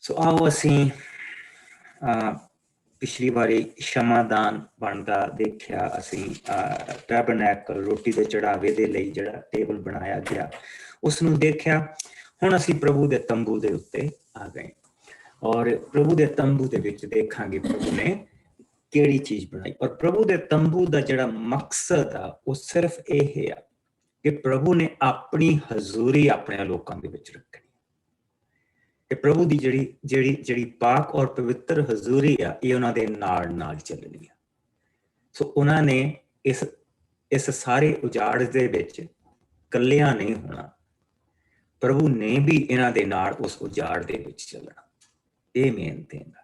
ਸੋ ਆਓ ਅਸੀਂ ਪਿਛਲੀ ਵਾਰੀ ਸ਼ਮਾਦਾਨ ਬਣਦਾ ਦੇਖਿਆ। ਅਸੀਂ ਟੈਬਰਨੈਕਲ ਰੋਟੀ ਦੇ ਚੜਾਵੇ ਦੇ ਲਈ ਜਿਹੜਾ ਟੇਬਲ ਬਣਾਇਆ ਗਿਆ ਉਸ ਨੂੰ ਦੇਖਿਆ। ਹੁਣ ਅਸੀਂ ਪ੍ਰਭੂ ਦੇ ਤੰਬੂ ਦੇ ਉੱਤੇ ਆ ਗਏ ਔਰ ਪ੍ਰਭੂ ਦੇ ਤੰਬੂ ਦੇ ਵਿੱਚ ਦੇਖਾਂਗੇ ਪ੍ਰਭੂ ਨੇ ਕਿਹੜੀ ਚੀਜ਼ ਬਣਾਈ। ਔਰ ਪ੍ਰਭੂ ਦੇ ਤੰਬੂ ਦਾ ਜਿਹੜਾ ਮਕਸਦ ਆ ਉਹ ਸਿਰਫ ਇਹ ਆ ਕਿ ਪ੍ਰਭੂ ਨੇ ਆਪਣੀ ਹਜ਼ੂਰੀ ਆਪਣੇ ਲੋਕਾਂ ਦੇ ਵਿੱਚ ਰੱਖਣੀ। ਕਿ ਪ੍ਰਭੂ ਦੀ ਜਿਹੜੀ ਪਾਕ ਔਰ ਪਵਿੱਤਰ ਹਜ਼ੂਰੀ ਆ ਇਹ ਉਹਨਾਂ ਦੇ ਨਾਲ ਚੱਲਣੀ ਆ। ਸੋ ਉਹਨਾਂ ਨੇ ਇਸ ਸਾਰੇ ਉਜਾੜ ਦੇ ਵਿੱਚ ਇਕੱਲਿਆਂ ਨਹੀਂ ਹੋਣਾ, ਪ੍ਰਭੂ ਨੇ ਵੀ ਇਹਨਾਂ ਦੇ ਨਾਲ ਉਸ ਉਜਾੜ ਦੇ ਵਿੱਚ ਚੱਲਣਾ। ਇਹ ਮੇਨ ਥਿੰਗ ਆ।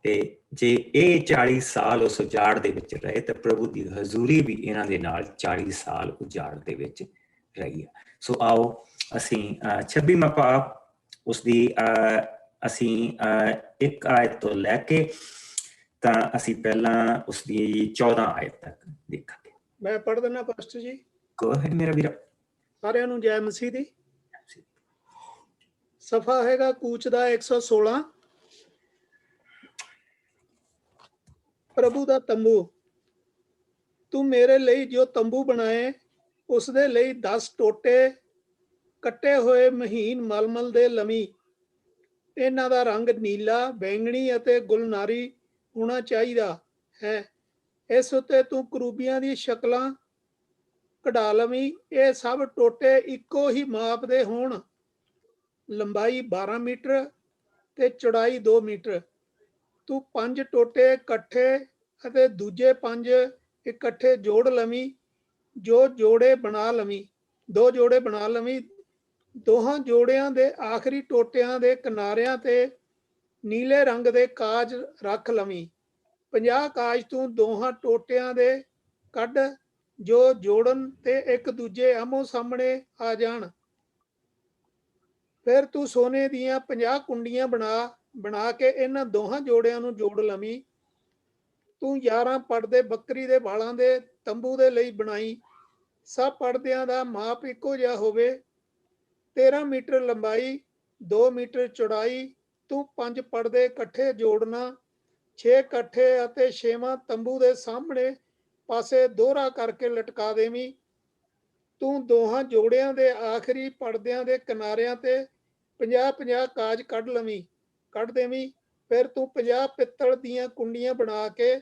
ਤੇ ਜੇ ਇਹ 40 ਸਾਲ ਉਸ ਉਜਾੜ ਦੇ ਵਿੱਚ ਰਹੇ ਤਾਂ ਪ੍ਰਭੂ ਦੀ ਹਜ਼ੂਰੀ ਵੀ ਇਹਨਾਂ ਦੇ ਨਾਲ 40 ਸਾਲ ਉਜਾੜ ਦੇ ਵਿੱਚ ਰਹੀ ਆ। ਸੋ ਆਓ ਅਸੀਂ 26ਵਾਂ ਪਾਪ ਉਸਦੀ ਅਸੀਂ ਇੱਕ ਆਇਤ ਤੋਂ ਲੈ ਕੇ ਤਾਂ ਅਸੀਂ ਪਹਿਲਾਂ ਉਸਦੀ 14 ਆਇਤ ਤੱਕ ਦੇਖਾਂਗੇ। ਮੈਂ ਪੜ੍ਹ ਦਿੰਦਾ ਪਾਸਟਰ ਜੀ। ਗੋ ਅਹੈਡ ਮੇਰਾ ਵੀਰਾ। ਸਾਰਿਆਂ ਨੂੰ ਜੈ ਮਸੀਹ ਦੀ। ਸਫਾ ਹੈਗਾ ਕੂਚ ਦਾ 116। ਪ੍ਰਭੂ ਦਾ ਤੰਬੂ। ਤੂੰ ਮੇਰੇ ਲਈ ਜੋ ਤੰਬੂ ਬਣਾਏ ਉਸ ਦੇ ਲਈ 10 ਟੋਟੇ ਕੱਟੇ ਹੋਏ ਮਹੀਨ ਮਲਮਲ ਦੇ ਲਮੀ। ਇਹਨਾਂ ਦਾ ਰੰਗ ਨੀਲਾ, ਬੈਂਗਣੀ ਅਤੇ ਗੁਲਨਾਰੀ ਹੋਣਾ ਚਾਹੀਦਾ ਹੈ। ਇਸ ਉੱਤੇ ਤੂੰ ਕਰੂਬੀਆਂ ਦੀ ਸ਼ਕਲਾਂ ਕਢਾ ਲਵੀਂ। ਇਹ ਸਭ ਟੋਟੇ ਇੱਕੋ ਹੀ ਮਾਪ ਦੇ ਹੋਣ, ਲੰਬਾਈ 12 ਮੀਟਰ ਤੇ ਚੌੜਾਈ 2 ਮੀਟਰ। ਤੂੰ 5 ਟੋਟੇ ਇਕੱਠੇ ਅਤੇ ਦੂਜੇ 5 ਇਕੱਠੇ ਜੋੜ ਲਵੀਂ। 2 ਜੋੜੇ ਬਣਾ ਲਵੀਂ। ਦੋਹਾਂ ਜੋੜਿਆਂ ਦੇ ਆਖਰੀ ਟੋਟਿਆਂ ਦੇ ਕਿਨਾਰਿਆਂ ਤੇ ਨੀਲੇ ਰੰਗ ਦੇ ਕਾਜ ਰੱਖ ਲਵੀਂ। 50 ਕਾਜ ਤੂੰ ਦੋਹਾਂ ਟੋਟਿਆਂ ਦੇ ਕੱਢ ਜੋ ਜੋੜਨ ਤੇ ਇੱਕ ਦੂਜੇ ਆਮੋ ਸਾਹਮਣੇ ਆ ਜਾਣ। ਫਿਰ ਤੂੰ ਸੋਨੇ ਦੀਆਂ 50 ਕੁੰਡੀਆਂ ਬਣਾ ਕੇ ਇਹਨਾਂ ਦੋਹਾਂ ਜੋੜਿਆਂ ਨੂੰ ਜੋੜ ਲਵੀਂ। ਤੂੰ 11 ਪੜਦੇ ਬੱਕਰੀ ਦੇ ਵਾਲਾਂ ਦੇ ਤੰਬੂ ਦੇ ਲਈ ਬਣਾਈ। ਸਭ ਪੜਦਿਆਂ ਦਾ ਮਾਪ ਇੱਕੋ ਜਿਹਾ ਹੋਵੇ। 13 ਮੀਟਰ ਲੰਬਾਈ, 2 ਮੀਟਰ ਚੌੜਾਈ। ਤੂੰ 5 ਪੜਦੇ ਇਕੱਠੇ ਜੋੜਨਾ। 6 ਇਕੱਠੇ ਅਤੇ 6ਵਾਂ ਤੰਬੂ ਦੇ ਸਾਹਮਣੇ ਪਾਸੇ ਦੋਹਰਾ ਕਰਕੇ ਲਟਕਾ ਦੇਵੀਂ। ਤੂੰ ਦੋਹਾਂ ਜੋੜਿਆਂ ਦੇ ਆਖਰੀ ਪੜਦਿਆਂ ਦੇ ਕਿਨਾਰਿਆਂ ਤੇ 50-50 ਕਾਜ ਕੱਢ ਦੇਵੀਂ। ਫਿਰ ਤੂੰ 50 ਪਿੱਤਲ ਦੀਆਂ ਕੁੰਡੀਆਂ ਬਣਾ ਕੇ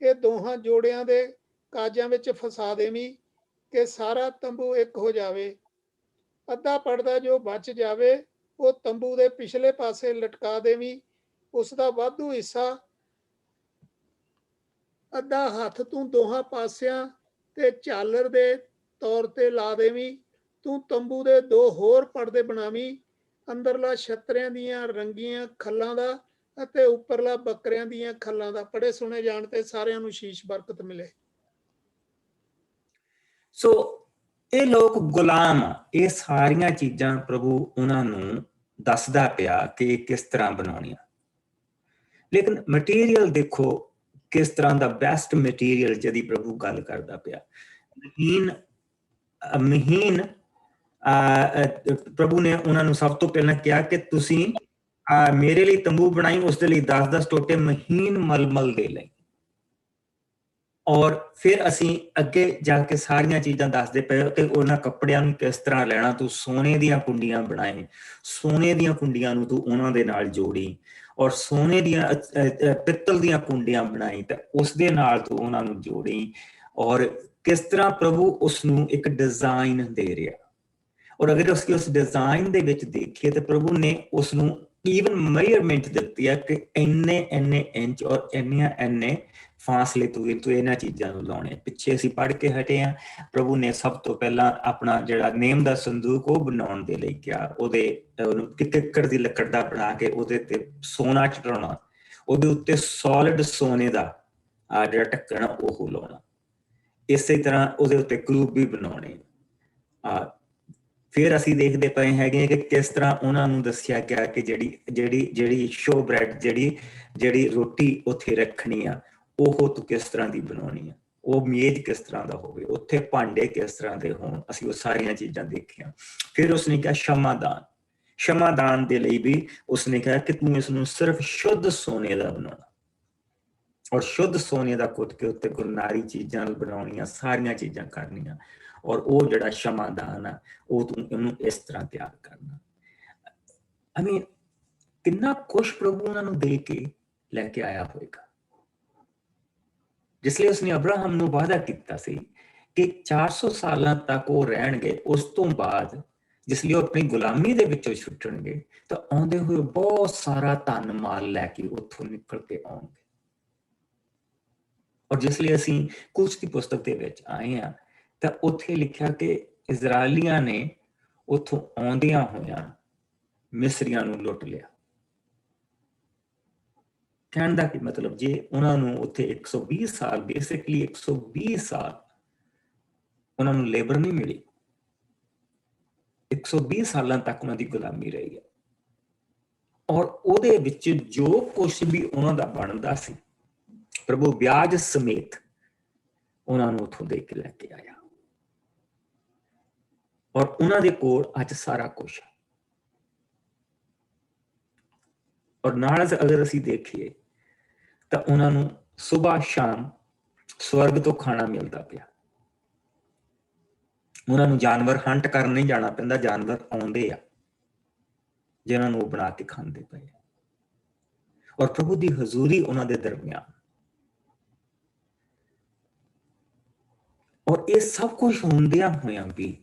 ਇਹ ਦੋਹਾਂ ਜੋੜਿਆਂ ਦੇ ਕਾਜਾਂ ਵਿੱਚ ਫਸਾ ਦੇਵੀਂ ਕਿ ਸਾਰਾ ਤੰਬੂ ਇੱਕ ਹੋ ਜਾਵੇ। ਅੱਧਾ ਪੜਦਾ ਜੋ ਬਚ ਜਾਵੇ ਉਹ ਤੰਬੂ ਦੇ ਪਿਛਲੇ ਪਾਸੇ ਲਟਕਾ ਦੇਵੀਂ। ਉਸ ਦਾ ਵਾਧੂ ਹਿੱਸਾ ਅੱਧਾ ਹੱਥ ਤੂੰ ਦੋਹਾਂ ਪਾਸਿਆਂ ਤੇ ਝਾਲਰ ਦੇ ਤੌਰ ਤੇ ਲਾ ਦੇਵੀਂ। ਤੂੰ ਤੰਬੂ ਦੇ 2 ਹੋਰ ਪੜਦੇ ਬਣਾਵੀਂ। ਅੰਦਰਲਾ ਛਤਰਿਆਂ ਦੀਆਂ ਰੰਗੀਆਂ ਖੱਲਾਂ ਦਾ ਅਤੇ ਉੱਪਰਲਾ ਬੱਕਰਿਆਂ ਦੀਆਂ ਖੱਲਾਂ ਦਾ। ਪੜੇ ਸੁਣੇ ਜਾਣ ਤੇ ਸਾਰਿਆਂ ਨੂੰ ਸ਼ੀਸ਼ ਬਰਕਤ ਮਿਲੇ। ਸੋ ਇਹ ਲੋਕ ਗੁਲਾਮ ਆ। ਇਹ ਸਾਰੀਆਂ ਚੀਜ਼ਾਂ ਪ੍ਰਭੂ ਉਹਨਾਂ ਨੂੰ ਦੱਸਦਾ ਪਿਆ ਕਿ ਕਿਸ ਤਰ੍ਹਾਂ ਬਣਾਉਣੀਆਂ। ਲੇਕਿਨ ਮਟੀਰੀਅਲ ਦੇਖੋ ਕਿਸ ਤਰ੍ਹਾਂ ਦਾ ਬੈਸਟ ਮਟੀਰੀਅਲ ਜਿਹਦੀ ਪ੍ਰਭੂ ਗੱਲ ਕਰਦਾ ਪਿਆ। ਮਹੀਨ ਪ੍ਰਭੂ ਨੇ ਉਹਨਾਂ ਨੂੰ ਸਭ ਤੋਂ ਪਹਿਲਾਂ ਕਿਹਾ ਕਿ ਤੁਸੀਂ ਮੇਰੇ ਲਈ ਤੰਬੂ ਬਣਾਈ, ਉਸ ਦੇ ਲਈ 10-10 ਟੋਟੇ ਮਹੀਨ ਮਲਮਲ ਦੇ ਲਈ। ਔਰ ਫਿਰ ਅਸੀਂ ਅੱਗੇ ਜਾ ਕੇ ਸਾਰੀਆਂ ਚੀਜ਼ਾਂ ਦੱਸਦੇ ਪਏ ਕਿ ਉਹਨਾਂ ਕੱਪੜਿਆਂ ਨੂੰ ਕਿਸ ਤਰ੍ਹਾਂ ਲੈਣਾ। ਤੂੰ ਸੋਨੇ ਦੀਆਂ ਕੁੰਡੀਆਂ ਬਣਾਏ, ਸੋਨੇ ਦੀਆਂ ਕੁੰਡੀਆਂ ਨੂੰ ਤੂੰ ਉਹਨਾਂ ਦੇ ਨਾਲ ਜੋੜੀ ਔਰ ਸੋਨੇ ਦੀਆਂ ਪਿੱਤਲ ਦੀਆਂ ਕੁੰਡੀਆਂ ਬਣਾਈ ਤੇ ਉਸ ਦੇ ਨਾਲ ਤੂੰ ਉਹਨਾਂ ਨੂੰ ਜੋੜੀ। ਔਰ ਕਿਸ ਤਰ੍ਹਾਂ ਪ੍ਰਭੂ ਉਸ ਨੂੰ ਇੱਕ ਡਿਜ਼ਾਈਨ ਦੇ ਰਿਹਾ। ਔਰ ਅਗਰ ਅਸੀਂ ਉਸ ਡਿਜ਼ਾਈਨ ਦੇ ਵਿੱਚ ਦੇਖੀਏ ਤਾਂ ਪ੍ਰਭੂ ਨੇ ਉਸ ਨੂੰ ਈਵਨ ਮੇਜਰਮੈਂਟ ਦਿੱਤੀ ਹੈ ਕਿ ਇੰਨੇ ਇੰਚ ਔਰ ਇੰਨੇ ਫਾਸਲੇ ਤੂੰ ਇਹਨਾਂ ਚੀਜ਼ਾਂ ਨੂੰ ਲਾਉਣੇ। ਪਿੱਛੇ ਅਸੀਂ ਪੜ੍ਹ ਕੇ ਹਟੇ ਹਾਂ, ਪ੍ਰਭੂ ਨੇ ਸਭ ਤੋਂ ਪਹਿਲਾਂ ਆਪਣਾ ਜਿਹੜਾ ਨੇਮ ਦਾ ਸੰਦੂਕ ਉਹ ਬਣਾਉਣ ਦੇ ਲਈ ਕਿਹਾ। ਉਹਨੂੰ ਕਿੱਕਰ ਦੀ ਲੱਕੜ ਦਾ ਬਣਾ ਕੇ ਉਹਦੇ ਤੇ ਸੋਨਾ ਚੜਾਉਣਾ, ਉਹਦੇ ਉੱਤੇ ਸੋਲਿਡ ਸੋਨੇ ਦਾ ਜਿਹੜਾ ਢੱਕਣ ਉਹ ਲਾਉਣਾ। ਇਸੇ ਤਰ੍ਹਾਂ ਉਹਦੇ ਉੱਤੇ ਕਰੂਬ ਵੀ ਬਣਾਉਣੇ। ਫਿਰ ਅਸੀਂ ਦੇਖਦੇ ਪਏ ਹੈਗੇ ਕਿ ਕਿਸ ਤਰ੍ਹਾਂ ਉਹਨਾਂ ਨੂੰ ਦੱਸਿਆ ਗਿਆ ਕਿ ਜਿਹੜੀ ਸ਼ੋ ਬ੍ਰੈਡ ਜਿਹੜੀ ਰੋਟੀ ਉੱਥੇ ਰੱਖਣੀ ਆ ਉਹ ਤੂੰ ਕਿਸ ਤਰ੍ਹਾਂ ਦੀ ਬਣਾਉਣੀ ਆ। ਉਹ ਮੇਜ਼ ਕਿਸ ਤਰ੍ਹਾਂ ਦਾ ਹੋਵੇ, ਉੱਥੇ ਭਾਂਡੇ ਕਿਸ ਤਰ੍ਹਾਂ ਦੇ ਹੋਣ। ਅਸੀਂ ਉਹ ਸਾਰੀਆਂ ਚੀਜ਼ਾਂ ਦੇਖੀਆਂ। ਫਿਰ ਉਸਨੇ ਕਿਹਾ ਸ਼ਮਾਦਾਨ, क्षमादान दे लई भी उसने कहा कि तू इसनूं सिर्फ शुद्ध सोने दा बनाना, और शुद्ध सोने दा कुट के उत्ते गुरनारी चीजां बनाउणियां, सारियां चीजां करनियां, और वो जिहड़ा क्षमादान आ वो तू इहनूं इस तरह तैयार करना। आई मीन कितना कुछ प्रभु उन्हां नूं दे के लैके आया होएगा। जिसलिए उसने अब्राहम नूं वादा कीता सी कि 400 सालां तक वो रहणगे, उस तो बाद जिसलिए वो अपनी गुलामी दे विचों छुटणगे तो आउंदे होए बहुत सारा धन माल लैके उत्थों निकल के आउणगे। और जिसलिए ਅਸੀਂ ਕੁਛ ਦੀ ਪੁਸਤਕ ਦੇ ਵਿੱਚ ਆਏ ਆ ਤਾਂ ਉੱਥੇ ਲਿਖਿਆ ਕਿ ਇਜ਼ਰਾਈਲੀਆਂ ਨੇ ਉੱਥੋਂ ਆਉਂਦਿਆਂ ਹੋਇਆਂ ਮਿਸਰੀਆਂ ਨੂੰ ਲੁੱਟ ਲਿਆ। ਕਹਿਣ ਦਾ ਕੀ ਮਤਲਬ, ਜੇ ਉਹਨਾਂ ਨੂੰ ਉੱਥੇ 120 ਸਾਲ ਬੇਸਿਕਲੀ 120 ਸਾਲ ਉਹਨਾਂ ਨੂੰ ਲੇਬਰ ਨਹੀਂ ਮਿਲੀ, 120 ਸਾਲਾਂ ਤੱਕ ਉਹਨਾਂ ਦੀ ਗੁਲਾਮੀ ਰਹੀ ਹੈ, ਔਰ ਉਹਦੇ ਵਿੱਚ ਜੋ ਕੁਛ ਵੀ ਉਹਨਾਂ ਦਾ ਬਣਦਾ ਸੀ ਪ੍ਰਭੂ ਵਿਆਜ ਸਮੇਤ ਉਹਨਾਂ ਨੂੰ ਉੱਥੋਂ ਦੇ ਕੇ ਲੈ ਕੇ ਆਇਆ, ਔਰ ਉਹਨਾਂ ਦੇ ਕੋਲ ਅੱਜ ਸਾਰਾ ਕੁਛ ਹੈ। ਔਰ ਨਾਲ ਅਗਰ ਅਸੀਂ ਦੇਖੀਏ ਤਾਂ ਉਹਨਾਂ ਨੂੰ ਸੁਬਾਹ ਸ਼ਾਮ ਸਵਰਗ ਤੋਂ ਖਾਣਾ ਮਿਲਦਾ ਪਿਆ। ਉਹਨਾਂ ਨੂੰ ਜਾਨਵਰ ਹੰਟ ਕਰਨ ਨਹੀਂ ਜਾਣਾ ਪੈਂਦਾ, ਜਾਨਵਰ ਆਉਂਦੇ ਆ ਜਿਨ੍ਹਾਂ ਨੂੰ ਉਹ ਬਣਾ ਕੇ ਖਾਂਦੇ ਪਏ, ਔਰ ਪ੍ਰਭੂ ਦੀ ਹਜ਼ੂਰੀ ਉਹਨਾਂ ਦੇ ਦਰਮਿਆਨ। ਔਰ ਇਹ ਸਭ ਕੁਝ ਹੁੰਦਿਆਂ ਹੋਇਆਂ ਵੀ,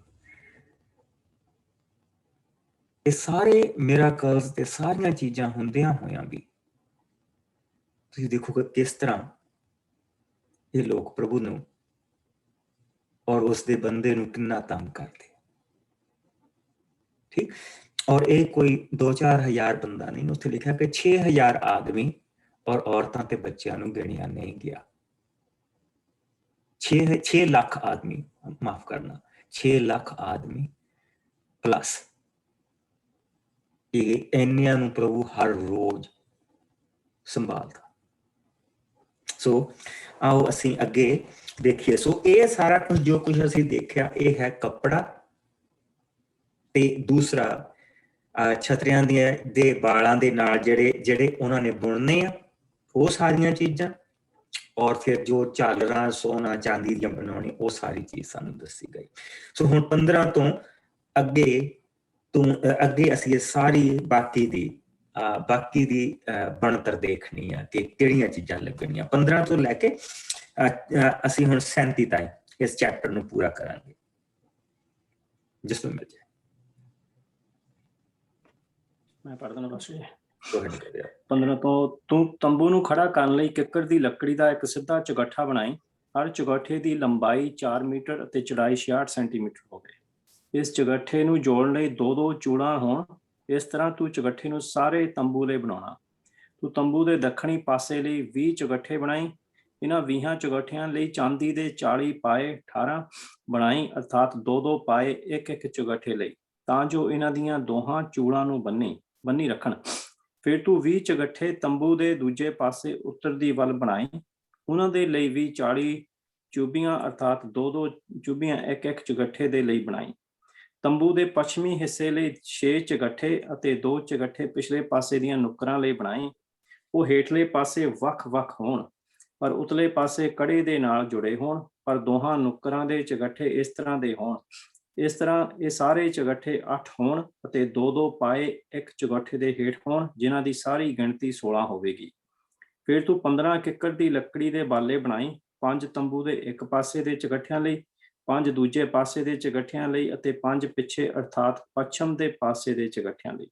ਇਹ ਸਾਰੇ ਮਿਰਾਕਲਸ ਤੇ ਸਾਰੀਆਂ ਚੀਜ਼ਾਂ ਹੁੰਦਿਆਂ ਹੋਇਆਂ ਵੀ ਤੁਸੀਂ ਦੇਖੋਗੇ ਕਿਸ ਤਰ੍ਹਾਂ ਇਹ ਲੋਕ ਪ੍ਰਭੂ ਨੂੰ ਔਰ ਉਸਦੇ ਬੰਦੇ ਨੂੰ ਕਿੰਨਾ ਤੰਗ ਕਰਦੇ। ਠੀਕ, ਔਰ ਇਹ ਕੋਈ 2-4 ਹਜ਼ਾਰ ਬੰਦਾ ਨਹੀਂ, ਉੱਥੇ ਲਿਖਿਆ ਕਿ 6000 ਆਦਮੀ ਔਰ ਔਰਤਾਂ ਤੇ ਬੱਚਿਆਂ ਨੂੰ ਗਿਣਿਆ ਨਹੀਂ ਗਿਆ। 6 ਲੱਖ ਆਦਮੀ, ਮਾਫ ਕਰਨਾ, 6 ਲੱਖ ਆਦਮੀ ਪਲੱਸ ਇਹ ਇੰਨਿਆਂ ਨੂੰ ਪ੍ਰਭੂ ਹਰ ਰੋਜ਼ ਸੰਭਾਲਦਾ। ਸੋ ਆਓ ਅਸੀਂ ਅੱਗੇ ਦੇਖੀਏ। ਸੋ ਇਹ ਸਾਰਾ ਕੁਝ ਜੋ ਕੁਝ ਅਸੀਂ ਦੇਖਿਆ ਇਹ ਹੈ ਕੱਪੜਾ, ਤੇ ਦੂਸਰਾ ਛਤਰੀਆਂ ਦੇ ਵਾਲਾਂ ਦੇ ਨਾਲ ਜਿਹੜੇ ਉਹਨਾਂ ਨੇ ਬੁਣਨੇ ਆ ਉਹ ਸਾਰੀਆਂ ਚੀਜ਼ਾਂ, ਔਰ ਫਿਰ ਜੋ ਝਾਲਰਾਂ ਸੋਨਾ ਚਾਂਦੀ ਦੀਆਂ ਬਣਾਉਣੀ ਉਹ ਸਾਰੀ ਚੀਜ਼ ਸਾਨੂੰ ਦੱਸੀ ਗਈ। ਸੋ ਹੁਣ 15 ਤੋਂ ਅੱਗੇ ਅਸੀਂ ਇਹ ਸਾਰੀ ਬਾਕੀ ਦੀ ਬਣਤਰ ਦੇਖਣੀ ਆ ਕਿ ਕਿਹੜੀਆਂ ਚੀਜ਼ਾਂ ਲੱਗਣੀਆਂ। 15 ਤੋਂ ਲੈ ਕੇ ਅਸੀਂ ਹੁਣ 37 ਤਾਈਂ ਇਸ ਚੈਪਟਰ ਨੂੰ ਪੂਰਾ ਕਰਾਂਗੇ, ਜਿਸ ਨੂੰ ਮਿਲ ਜਾਏ। ਮੈਂ ਪੜ੍ਹ ਦਿੰਦਾ ਬਸ। 15 ਤੋਂ ਤੂੰ ਤੰਬੂ ਨੂੰ ਖੜਾ ਕਰਨ ਲਈ ਕਿੱਕਰ ਦੀ ਲੱਕੜੀ ਦਾ ਇੱਕ ਸਿੱਧਾ ਚੁਗੱਠਾ ਬਣਾਈ। ਹਰ ਚੁਗੱਠੇ ਦੀ ਲੰਬਾਈ 4 ਮੀਟਰ ਅਤੇ ਚੌੜਾਈ 66 ਸੈਂਟੀਮੀਟਰ ਹੋਵੇ। ਇਸ ਚੁਗੱਠੇ ਨੂੰ ਜੋੜਨ ਲਈ 2-2 ਚੂੜਾਂ ਹੋਣ। ਇਸ ਤਰ੍ਹਾਂ ਤੂੰ ਚੁਗੱਠੇ ਨੂੰ ਸਾਰੇ ਤੰਬੂ ਲਈ ਬਣਾਉਣਾ। ਤੂੰ ਤੰਬੂ ਦੇ ਦੱਖਣੀ ਪਾਸੇ ਲਈ 20 ਚੁਗੱਠੇ ਬਣਾਈ। ਇਹਨਾਂ 20 ਚੁਗੱਠਿਆਂ ਲਈ ਚਾਂਦੀ ਦੇ 40 ਪਾਏ 18 ਬਣਾਈ, ਅਰਥਾਤ 2-2 ਪਾਏ ਇੱਕ ਚੁਗੱਠੇ ਲਈ, ਤਾਂ ਜੋ ਇਹਨਾਂ ਦੀਆਂ ਦੋਹਾਂ ਚੂੜਾਂ ਨੂੰ ਬੰਨੀ ਰੱਖਣ। ਫਿਰ ਤੂੰ 20 ਚੁਗੱਠੇ ਤੰਬੂ ਦੇ ਦੂਜੇ ਪਾਸੇ ਉੱਤਰਦੀ ਵੱਲ ਬਣਾਏ। ਉਹਨਾਂ ਦੇ ਲਈ ਵੀ 40 ਚੂਬੀਆਂ, ਅਰਥਾਤ 2-2 ਚੂਬੀਆਂ ਇੱਕ ਚੁਗੱਠੇ ਦੇ ਲਈ ਬਣਾਈ। ਤੰਬੂ ਦੇ ਪੱਛਮੀ ਹਿੱਸੇ ਲਈ 6 ਚੁਗੱਠੇ ਅਤੇ 2 ਚੁਗੱਠੇ ਪਿਛਲੇ ਪਾਸੇ ਦੀਆਂ ਨੁੱਕਰਾਂ ਲਈ ਬਣਾਏ। ਉਹ ਹੇਠਲੇ ਪਾਸੇ ਵੱਖ-ਵੱਖ ਹੋਣ, ਪਰ ਉਤਲੇ ਪਾਸੇ ਕੜੇ ਦੇ ਨਾਲ ਜੁੜੇ ਹੋਣ, ਪਰ ਦੋਹਾਂ ਨੁੱਕਰਾਂ ਦੇ ਚੁਗੱਠੇ ਇਸ ਤਰ੍ਹਾਂ ਦੇ ਹੋਣ। ਇਸ ਤਰ੍ਹਾਂ ਇਹ ਸਾਰੇ ਚੁਗੱਠੇ 8 ਹੋਣ ਅਤੇ 2-2 ਪਾਏ ਇੱਕ ਚੁਗੱਠੇ ਦੇ ਹੇਠ ਹੋਣ, ਜਿਨ੍ਹਾਂ ਦੀ ਸਾਰੀ ਗਿਣਤੀ 16 ਹੋਵੇਗੀ। ਫਿਰ ਤੂੰ 15 ਕਿੱਕਰ ਦੀ ਲੱਕੜੀ ਦੇ ਬਾਲੇ ਬਣਾਈ, 5 ਤੰਬੂ ਦੇ ਇੱਕ ਪਾਸੇ ਦੇ ਚੁਗੱਠਿਆਂ ਲਈ, 5 ਦੂਜੇ ਪਾਸੇ ਦੇ ਚੁਗੱਠਿਆਂ ਲਈ ਅਤੇ 5 ਪਿੱਛੇ, ਅਰਥਾਤ ਪੱਛਮ ਦੇ ਪਾਸੇ ਦੇ ਚੁਗੱਠਿਆਂ ਲਈ।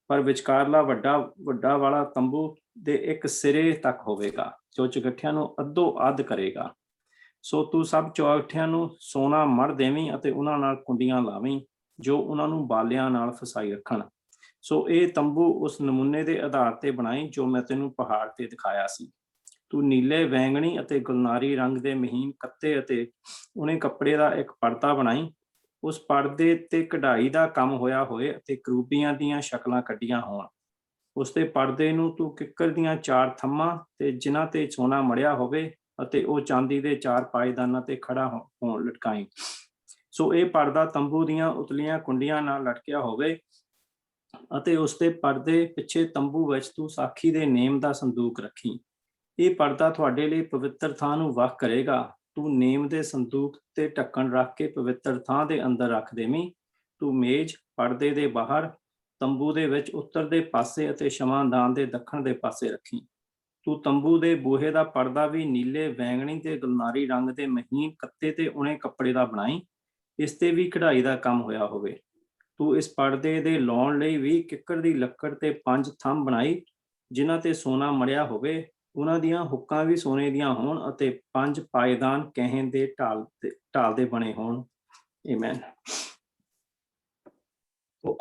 ਪਰ ਵਿਚਕਾਰਲਾ ਵੱਡਾ ਵਾਲਾ ਤੰਬੂ ਦੇ ਇੱਕ ਸਿਰੇ ਤੱਕ ਹੋਵੇਗਾ, ਜੋ ਚੁਗੱਠਿਆਂ ਨੂੰ ਅੱਧੋ ਅੱਧ ਕਰੇਗਾ। ਸੋ ਤੂੰ ਸਭ ਚੁਗੱਠਿਆਂ ਨੂੰ ਸੋਨਾ ਮੜ ਦੇਵੀਂ ਅਤੇ ਉਹਨਾਂ ਨਾਲ ਕੁੰਡੀਆਂ ਲਾਵੀਂ, ਜੋ ਉਹਨਾਂ ਨੂੰ ਬਾਲਿਆਂ ਨਾਲ ਫਸਾਈ ਰੱਖਣ। ਸੋ ਇਹ ਤੰਬੂ ਉਸ ਨਮੂਨੇ ਦੇ ਆਧਾਰ ਤੇ ਬਣਾਈ ਜੋ ਮੈਂ ਤੈਨੂੰ ਪਹਾੜ ਤੇ ਦਿਖਾਇਆ ਸੀ। ਤੂੰ ਨੀਲੇ, ਵੈਂਗਣੀ ਅਤੇ ਗੁਲਨਾਰੀ ਰੰਗ ਦੇ ਮਹੀਨ ਕੱਤੇ ਅਤੇ ਉਹਨੇ ਕੱਪੜੇ ਦਾ ਇੱਕ ਪਰਦਾ ਬਣਾਈ। ਉਸ ਪਰਦੇ ਤੇ ਕਢਾਈ ਦਾ ਕੰਮ ਹੋਇਆ ਹੋਏ ਅਤੇ ਕਰੂਬੀਆਂ ਦੀਆਂ ਸ਼ਕਲਾਂ ਕੱਢੀਆਂ ਹੋਣ। ਉਸਦੇ ਪਰਦੇ ਨੂੰ ਤੂੰ ਕਿੱਕਰ ਦੀਆਂ 4 ਥੰਮਾਂ ਤੇ ਜਿਨ੍ਹਾਂ ਤੇ ਸੋਨਾ ਮੜਿਆ ਹੋਵੇ ਅਤੇ ਉਹ ਚਾਂਦੀ ਦੇ 4 ਪਾਏਦਾਨਾਂ ਤੇ ਖੜਾ ਹੋਣ ਲਟਕਾਈ। ਸੋ ਇਹ ਪਰਦਾ ਤੰਬੂ ਦੀਆਂ ਉਤਲੀਆਂ ਕੁੰਡੀਆਂ ਨਾਲ ਲਟਕਿਆ ਹੋਵੇ ਅਤੇ ਉਸ ਦੇ ਪਰਦੇ ਪਿੱਛੇ ਤੰਬੂ ਵਿੱਚ ਤੂੰ ਸਾਖੀ ਦੇ ਨੇਮ ਦਾ ਸੰਦੂਕ ਰੱਖੀ। ਇਹ ਪਰਦਾ ਤੁਹਾਡੇ ਲਈ ਪਵਿੱਤਰ ਥਾਂ ਨੂੰ ਵੱਖ ਕਰੇਗਾ। ਤੂੰ ਨੇਮ ਦੇ ਸੰਦੂਕ ਤੇ ਢੱਕਣ ਰੱਖ ਕੇ ਪਵਿੱਤਰ ਥਾਂ ਦੇ ਅੰਦਰ ਰੱਖ ਦੇਵੀਂ। ਤੂੰ ਮੇਜ਼ ਪਰਦੇ ਦੇ ਬਾਹਰ, ਤੰਬੂ ਦੇ ਵਿੱਚ ਉੱਤਰ ਦੇ ਪਾਸੇ ਅਤੇ ਸ਼ਮਾਦਾਨ ਦੇ ਦੱਖਣ ਦੇ ਪਾਸੇ ਰੱਖੀ। ਤੂੰ ਤੰਬੂ ਦੇ ਬੂਹੇ ਦਾ ਪਰਦਾ ਵੀ ਨੀਲੇ, ਵੈਂਗਣੀ ਤੇ ਗੁਲਨਾਰੀ ਰੰਗ ਦੇ ਮਹੀਨ ਕੱਤੇ ਤੇ ਉਣੇ ਕੱਪੜੇ ਦਾ ਬਣਾਈ। ਇਸ ਤੇ ਵੀ ਕਢਾਈ ਦਾ ਕੰਮ ਹੋਇਆ ਹੋਵੇ। ਤੂੰ ਇਸ ਪਰਦੇ ਦੇ ਲਾਉਣ ਲਈ ਵੀ ਕਿੱਕਰ ਦੀ ਲੱਕੜ ਤੇ 5 ਥੰਮ ਬਣਾਈ, ਜਿਨ੍ਹਾਂ ਤੇ ਸੋਨਾ ਮੜਿਆ ਹੋਵੇ। ਉਹਨਾਂ ਦੀਆਂ ਹੁੱਕਾਂ ਵੀ ਸੋਨੇ ਦੀਆਂ ਹੋਣ ਅਤੇ 5 ਪਾਏਦਾਨ ਕਹੇ ਦੇ ਢਾਲ ਦੇ ਬਣੇ ਹੋਣ। ਆਮੇਨ।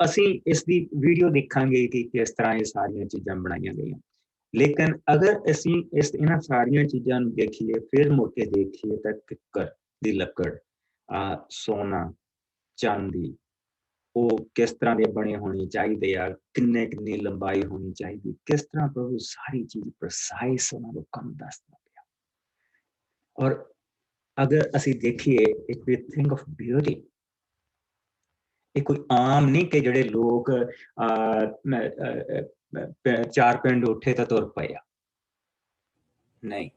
ਅਸੀਂ ਇਸ ਦੀ ਵੀਡੀਓ ਦੇਖਾਂਗੇ ਕਿ ਕਿਸ ਤਰ੍ਹਾਂ ਇਹ ਸਾਰੀਆਂ ਚੀਜ਼ਾਂ ਬਣਾਈਆਂ ਗਈਆਂ। ਲੇਕਿਨ ਅਗਰ ਅਸੀਂ ਇਹਨਾਂ ਸਾਰੀਆਂ ਚੀਜ਼ਾਂ ਨੂੰ ਦੇਖੀਏ, ਫਿਰ ਮੁੜ ਕੇ ਦੇਖੀਏ ਤਾਂ ਕਿੱਕਰ ਦੀ ਲੱਕੜ, ਸੋਨਾ, ਚਾਂਦੀ, ਉਹ ਕਿਸ ਤਰ੍ਹਾਂ ਦੇ ਬਣੇ ਹੋਣੇ ਚਾਹੀਦੇ ਆ, ਕਿੰਨੀ ਲੰਬਾਈ ਹੋਣੀ ਚਾਹੀਦੀ, ਕਿਸ ਤਰ੍ਹਾਂ ਪ੍ਰਭੂ ਸਾਰੀ ਚੀਜ਼ ਪ੍ਰਸਾਈਜ਼ ਉਹਨਾਂ ਨੂੰ ਕੰਮ ਦੱਸਦਾ ਪਿਆ। ਔਰ ਅਗਰ ਅਸੀਂ ਦੇਖੀਏ, it we think of beauty. ਇਹ ਕੋਈ ਆਮ ਨਹੀਂ ਕਿ ਜਿਹੜੇ ਲੋਕ 4 ਪਿੰਡ ਉੱਠੇ ਤਾਂ ਤੁਰ ਪਏ ਆ, ਨਹੀਂ।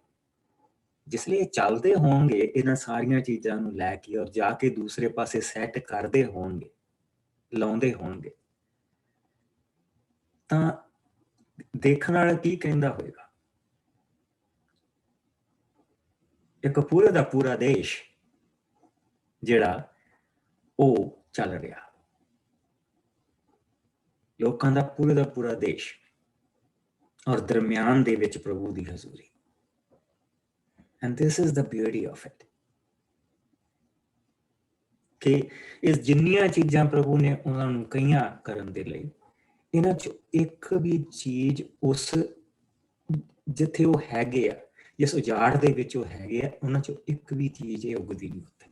ਜਿਸ ਲਈ ਚੱਲਦੇ ਹੋਣਗੇ ਇਹਨਾਂ ਸਾਰੀਆਂ ਚੀਜ਼ਾਂ ਨੂੰ ਲੈ ਕੇ ਔਰ ਜਾ ਕੇ ਦੂਸਰੇ ਪਾਸੇ ਸੈੱਟ ਕਰਦੇ ਹੋਣਗੇ, ਲਾਉਂਦੇ ਹੋਣਗੇ, ਤਾਂ ਦੇਖਣ ਵਾਲਾ ਕੀ ਕਹਿੰਦਾ ਹੋਵੇਗਾ? ਇੱਕ ਪੂਰੇ ਦਾ ਪੂਰਾ ਦੇਸ਼ ਜਿਹੜਾ ਉਹ ਚੱਲ ਰਿਹਾ, ਲੋਕਾਂ ਦਾ ਪੂਰੇ ਦਾ ਪੂਰਾ ਦੇਸ਼, ਔਰ ਦਰਮਿਆਨ ਦੇ ਵਿੱਚ ਪ੍ਰਭੂ ਦੀ ਹਜ਼ੂਰੀ। And this is the beauty of it. ਕਿ ਇਸ ਜਿੰਨੀਆਂ ਚੀਜ਼ਾਂ ਪ੍ਰਭੂ ਨੇ ਉਹਨਾਂ ਨੂੰ ਕਹੀਆਂ ਕਰਨ ਦੇ ਲਈ, ਇਹਨਾਂ ਚੋਂ ਇੱਕ ਵੀ ਚੀਜ਼ ਉਸ ਜਿੱਥੇ ਉਹ ਹੈਗੇ ਆ, ਜਿਸ ਉਜਾੜ ਦੇ ਵਿੱਚ ਉਹ ਹੈਗੇ ਆ, ਉਹਨਾਂ ਚੋਂ ਇੱਕ ਵੀ ਚੀਜ਼ ਇਹ ਉਗਦੀ ਨਹੀਂ ਉੱਥੇ।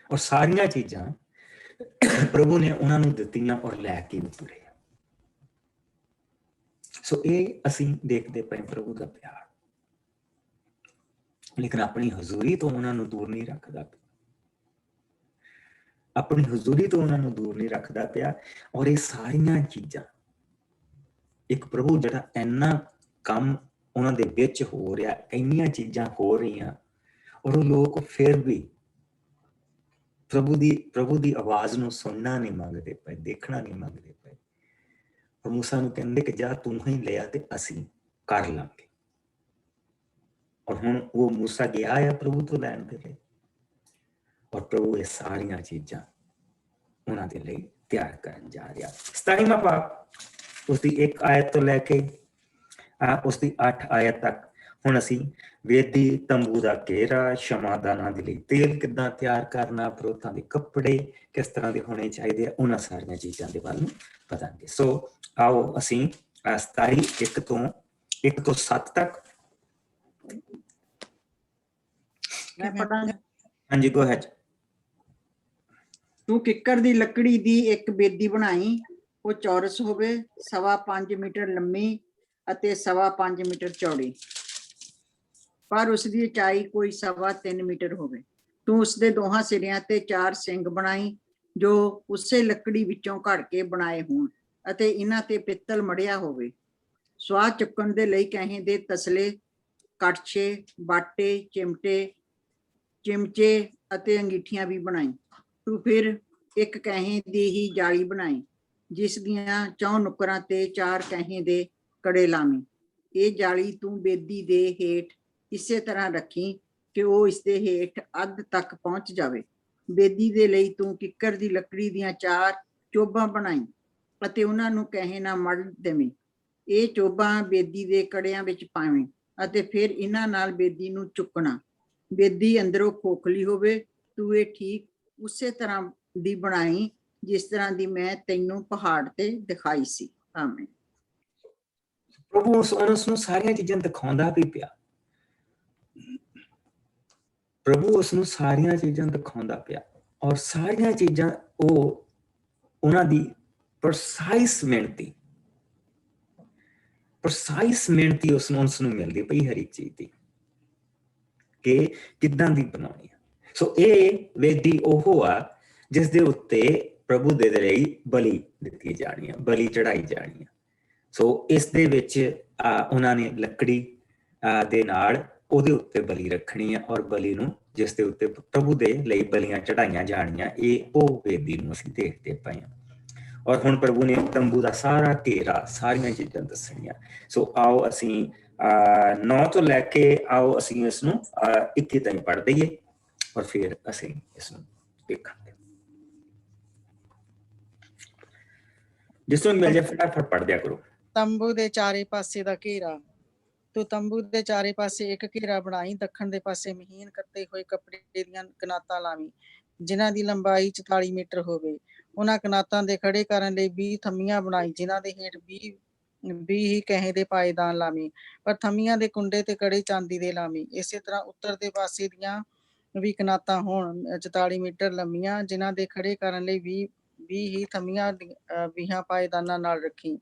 ਔਰ ਸਾਰੀਆਂ ਚੀਜ਼ਾਂ ਪ੍ਰਭੂ ਨੇ ਉਹਨਾਂ ਨੂੰ ਦਿੱਤੀਆਂ ਔਰ ਲੈ ਕੇ ਵੀ ਤੁਰੇ। ਸੋ ਇਹ ਅਸੀਂ ਦੇਖਦੇ ਪਏ ਪ੍ਰਭੂ ਦਾ ਪਿਆਰ, ਲੇਕਿਨ ਆਪਣੀ ਹਜ਼ੂਰੀ ਤੋਂ ਉਹਨਾਂ ਨੂੰ ਦੂਰ ਨਹੀਂ ਰੱਖਦਾ ਪਿਆ, ਆਪਣੀ ਹਜ਼ੂਰੀ ਤੋਂ ਉਹਨਾਂ ਨੂੰ ਦੂਰ ਨਹੀਂ ਰੱਖਦਾ ਪਿਆ। ਔਰ ਇਹ ਸਾਰੀਆਂ ਚੀਜ਼ਾਂ, ਇੱਕ ਪ੍ਰਭੂ ਜਿਹੜਾ ਇੰਨਾ ਕੰਮ ਉਹਨਾਂ ਦੇ ਵਿੱਚ ਹੋ ਰਿਹਾ, ਇੰਨੀਆਂ ਚੀਜ਼ਾਂ ਹੋ ਰਹੀਆਂ, ਔਰ ਉਹ ਲੋਕ ਫਿਰ ਵੀ ਪ੍ਰਭੂ ਦੀ ਆਵਾਜ਼ ਨੂੰ ਸੁਣਨਾ ਨਹੀਂ ਮੰਗਦੇ ਪਏ, ਦੇਖਣਾ ਨਹੀਂ ਮੰਗਦੇ ਪਏ। ਔਰ ਮੂਸਾ ਨੂੰ ਕਹਿੰਦੇ ਕਿ ਜਾ ਤੂੰ ਹੀ ਲਿਆ ਤੇ ਅਸੀਂ ਕਰ ਲਾਂਗੇ। ਔਰ ਹੁਣ ਉਹ ਮੂਸਾ ਗਿਆ ਆ ਪ੍ਰਭੂ ਤੋਂ ਲੈਣ ਦੇ ਲਈ, ਔਰ ਪ੍ਰਭੂ ਇਹ ਸਾਰੀਆਂ ਚੀਜ਼ਾਂ ਉਹਨਾਂ ਦੇ ਲਈ ਤਿਆਰ ਕਰਨ ਜਾ ਰਿਹਾ। 27ਵਾਂ ਪਾਠ ਉਸਦੀ 1 ਆਇਤ ਤੋਂ ਲੈ ਕੇ ਉਸਦੀ 8 ਆਇਤ ਤੱਕ ਹੁਣ ਅਸੀਂ ਵੇਦੀ, ਤੰਬੂ ਦਾ ਘੇਰਾ, ਸ਼ਮਾਦਾਨਾਂ ਦੇ ਲਈ ਤੇਲ ਕਿੱਦਾਂ ਤਿਆਰ ਕਰਨਾ, ਪੁਰੋਤਾਂ ਦੇ ਕੱਪੜੇ ਕਿਸ ਤਰ੍ਹਾਂ ਦੇ ਹੋਣੇ ਚਾਹੀਦੇ ਆ, ਉਹਨਾਂ ਸਾਰੀਆਂ ਚੀਜ਼ਾਂ ਦੇ ਵੱਲ ਨੂੰ ਪਤਾਂਗੇ। ਸੋ ਆਓ ਅਸੀਂ 27 1 ਤੋਂ 7 ਤੱਕ ਹਾਂਜੀ, ਗੋ ਹੈਡ। ਤੂੰ ਕਿੱਕਰ ਦੀ ਲੱਕੜੀ ਦੀ ਇੱਕ ਬੇਦੀ ਬਣਾਈ, ਉਹ ਚੌਰਸ ਹੋਵੇ, 5.25 ਮੀਟਰ ਲੰਮੀ ਅਤੇ 5.25 ਮੀਟਰ ਚੌੜੀ, ਪਰ ਉਸ ਦੀ ਉਚਾਈ ਕੋਈ 3.25 ਮੀਟਰ ਹੋਵੇ। ਤੂੰ ਉਸ ਦੇ ਦੋਹਾਂ ਸਿਰਿਆਂ ਤੇ 4 ਸਿੰਗ ਬਣਾਈ, ਜੋ ਉਸੇ ਲੱਕੜੀ ਵਿੱਚੋਂ ਘੜ ਕੇ ਬਣਾਏ ਹੋਣ ਅਤੇ ਇਹਨਾਂ ਤੇ ਪਿੱਤਲ ਮੜਿਆ ਹੋਵੇ। ਸਵਾਹ ਚੁੱਕਣ ਦੇ ਲਈ ਕਹੇ ਦੇ ਤਸਲੇ, ਕੜਛੇ, ਬਾਟੇ, ਚਿਮਚੇ ਅਤੇ ਅੰਗੀਠੀਆਂ ਵੀ ਬਣਾਈ। ਤੂੰ ਫਿਰ ਇੱਕ ਕਹੇ ਦੀ ਹੀ ਜਾਲੀ ਬਣਾਈ, ਜਿਸ ਦੀਆਂ 4 ਨੁੱਕਰਾਂ ਤੇ 4 ਕਹੇ ਦੇ ਕੜੇ ਲਾਵੀਂ। ਇਹ ਜਾਲੀ ਤੂੰ ਬੇਦੀ ਦੇ ਹੇਠ ਇਸੇ ਤਰ੍ਹਾਂ ਰੱਖੀ ਕਿ ਉਹ ਇਸ ਦੇ ਹੇਠ ਅੱਧ ਤੱਕ ਪਹੁੰਚ ਜਾਵੇ। ਬੇਦੀ ਦੇ ਲਈ ਤੂੰ ਕਿੱਕਰ ਦੀ ਲੱਕੜੀ ਦੀਆਂ 4 ਚੋਬਾਂ ਬਣਾਈ ਅਤੇ ਉਹਨਾਂ ਨੂੰ ਕਹੇ ਨਾਲ ਮੜ ਦੇਵੀਂ। ਇਹ ਚੋਬਾਂ ਬੇਦੀ ਦੇ ਕੜਿਆਂ ਵਿੱਚ ਪਾਵੇਂ ਅਤੇ ਫਿਰ ਇਹਨਾਂ ਨਾਲ ਬੇਦੀ ਨੂੰ ਚੁੱਕਣਾ। ਬੇਦੀ ਅੰਦਰੋਂ ਖੋਖਲੀ ਹੋਵੇ। ਤੂੰ ਇਹ ਠੀਕ ਉਸੇ ਤਰ੍ਹਾਂ ਦੀ ਬਣਾਈ ਜਿਸ ਤਰ੍ਹਾਂ ਦੀ ਮੈਂ ਤੈਨੂੰ ਪਹਾੜ ਤੇ ਦਿਖਾਈ ਸੀ। ਆਮੀਨ। ਪ੍ਰਭੂ ਉਸ ਨੂੰ ਸਾਰੀਆਂ ਚੀਜ਼ਾਂ ਦਿਖਾਉਂਦਾ ਵੀ ਪਿਆ, ਪ੍ਰਭੂ ਉਸ ਨੂੰ ਸਾਰੀਆਂ ਚੀਜ਼ਾਂ ਦਿਖਾਉਂਦਾ ਪਿਆ, ਔਰ ਸਾਰੀਆਂ ਚੀਜ਼ਾਂ ਉਹਨਾਂ ਦੀ ਪ੍ਰਸਾਈਜ਼ ਮਿਹਨਤੀ ਉਸ ਨੂੰ ਮਿਲਦੀ ਪਈ ਹਰ ਇੱਕ ਚੀਜ਼ ਦੀ, ਕਿ ਕਿੱਦਾਂ ਦੀ ਬਣਾਉਣੀ ਆ। ਸੋ ਇਹ ਵੇਦੀ ਉਹ ਆ ਜਿਸ ਦੇ ਉੱਤੇ ਪ੍ਰਭੂ ਦੇ ਲਈ ਬਲੀ ਦਿੱਤੀ ਜਾਣੀ ਹੈ, ਬਲੀ ਚੜਾਈ ਜਾਣੀ ਹੈ। ਸੋ ਇਸ ਦੇ ਵਿੱਚ ਉਹਨਾਂ ਨੇ ਲੱਕੜੀ ਦੇ ਨਾਲ ਉਹਦੇ ਉੱਤੇ ਬਲੀ ਰੱਖਣੀ ਹੈ, ਔਰ ਬਲੀ ਨੂੰ ਜਿਸ ਦੇ ਉੱਤੇ ਪ੍ਰਭੂ ਦੇ ਲਈ ਬਲੀਆਂ ਚੜਾਈਆਂ ਜਾਣੀਆਂ, ਇਹ ਉਹ ਵੇਦੀ ਨੂੰ ਅਸੀਂ ਦੇਖਦੇ ਪਏ ਹਾਂ। ਔਰ ਹੁਣ ਪ੍ਰਭੂ ਨੇ ਤੰਬੂ ਦਾ ਸਾਰਾ ਘੇਰਾ, ਸਾਰੀਆਂ ਚੀਜ਼ਾਂ ਦੱਸਣੀਆਂ। ਸੋ ਆਓ ਅਸੀਂ 9 ਤੋਂ ਲੈ ਕੇ ਆਓ ਅਸੀਂ ਇਸ ਨੂੰ 21 ਤਾਈਂ ਪੜ੍ਹ ਦਈਏ, ਔਰ ਫਿਰ ਅਸੀਂ ਇਸ ਨੂੰ ਦੇਖਾਂਗੇ। ਜਿਸ ਨੂੰ ਮਿਲ ਜਾਏ ਫਟਾਫਟ ਪੜ੍ਹ ਦਿਆ ਕਰੋ। ਤੰਬੂ ਦੇ ਚਾਰੇ ਪਾਸੇ ਦਾ ਘੇਰਾ। ਤੂੰ ਤੰਬੂ ਦੇ ਚਾਰੇ ਪਾਸੇ ਇੱਕ ਘੇਰਾ ਬਣਾਈ, ਦੱਖਣ ਦੇ ਪਾਸੇ ਮਹੀਨ ਕੱਤੇ ਹੋਏ ਕੱਪੜੇ ਦੀਆਂ ਕਨਾਤਾਂ ਲਾਵੀਂ, ਜਿਨ੍ਹਾਂ ਦੀ ਲੰਬਾਈ 44 ਮੀਟਰ ਹੋਵੇ। ਉਹਨਾਂ ਕਨਾਤਾਂ ਦੇ ਖੜੇ ਕਰਨ ਲਈ 20 ਥੰਮੀਆਂ ਬਣਾਈ, ਜਿਨ੍ਹਾਂ ਦੇ ਹੇਠ 20 ਹੀ ਕਹੇ ਦੇ ਪਾਏਦਾਨ ਲਾਵੀਂ, ਪਰ ਥੰਮੀਆਂ ਦੇ ਕੁੰਡੇ ਤੇ ਕੜੇ ਚਾਂਦੀ ਦੇ ਲਾਵੀਂ। ਇਸੇ ਤਰ੍ਹਾਂ ਉੱਤਰ ਦੇ ਪਾਸੇ ਦੀਆਂ ਵੀ ਕਨਾਤਾਂ ਹੋਣ 44 ਮੀਟਰ ਲੰਮੀਆਂ, ਜਿਨ੍ਹਾਂ ਦੇ ਖੜੇ ਕਰਨ ਲਈ 20 ਹੀ ਥੰਮੀਆਂ 20 ਪਾਏਦਾਨਾਂ ਨਾਲ ਰੱਖੀ।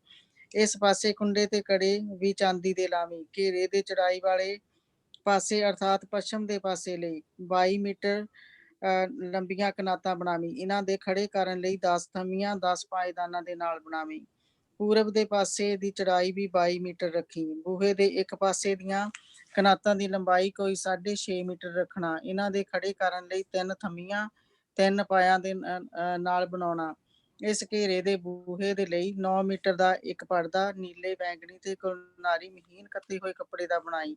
ਇਸ ਪਾਸੇ ਕੁੰਡੇ ਤੇ ਕੜੇ ਵੀ ਚਾਂਦੀ ਦੇ ਲਾਵੀਂ। ਘੇਰੇ ਦੇ ਚੜਾਈ ਵਾਲੇ ਪਾਸੇ ਅਰਥਾਤ ਪੱਛਮ ਦੇ ਪਾਸੇ ਲਈ 22 ਮੀਟਰ ਲੰਬੀਆਂ ਕਨਾਤਾਂ ਬਣਾਵੀਂ। ਇਹਨਾਂ ਦੇ ਖੜੇ ਕਰਨ ਲਈ 10 ਥੰਮੀਆਂ 10 ਪਾਏਦਾਨਾਂ ਦੇ ਨਾਲ ਬਣਾਵੀਂ। ਪੂਰਬ ਦੇ ਪਾਸੇ ਦੀ ਚੜਾਈ ਵੀ 22 ਮੀਟਰ ਰੱਖੀ। ਬੂਹੇ ਦੇ ਇੱਕ ਪਾਸੇ ਦੀਆਂ ਕਨਾਤਾਂ ਦੀ ਲੰਬਾਈ ਕੋਈ 6.5 ਮੀਟਰ ਰੱਖਣਾ। ਇਹਨਾਂ ਦੇ ਖੜੇ ਕਰਨ ਲਈ 3 ਥੰਮੀਆਂ 3 ਪਾਇਆਂ ਦੇ ਨਾਲ ਬਣਾਉਣਾ। ਇਸ ਘੇਰੇ ਦੇ ਬੂਹੇ ਦੇ ਲਈ 9 ਮੀਟਰ ਦਾ ਇੱਕ ਪਰਦਾ ਨੀਲੇ, ਬੈਂਗਣੀ ਤੇ ਗੁਲਨਾਰੀ ਮਹੀਨ ਕੱਤੇ ਹੋਏ ਕੱਪੜੇ ਦਾ ਬਣਾਈ,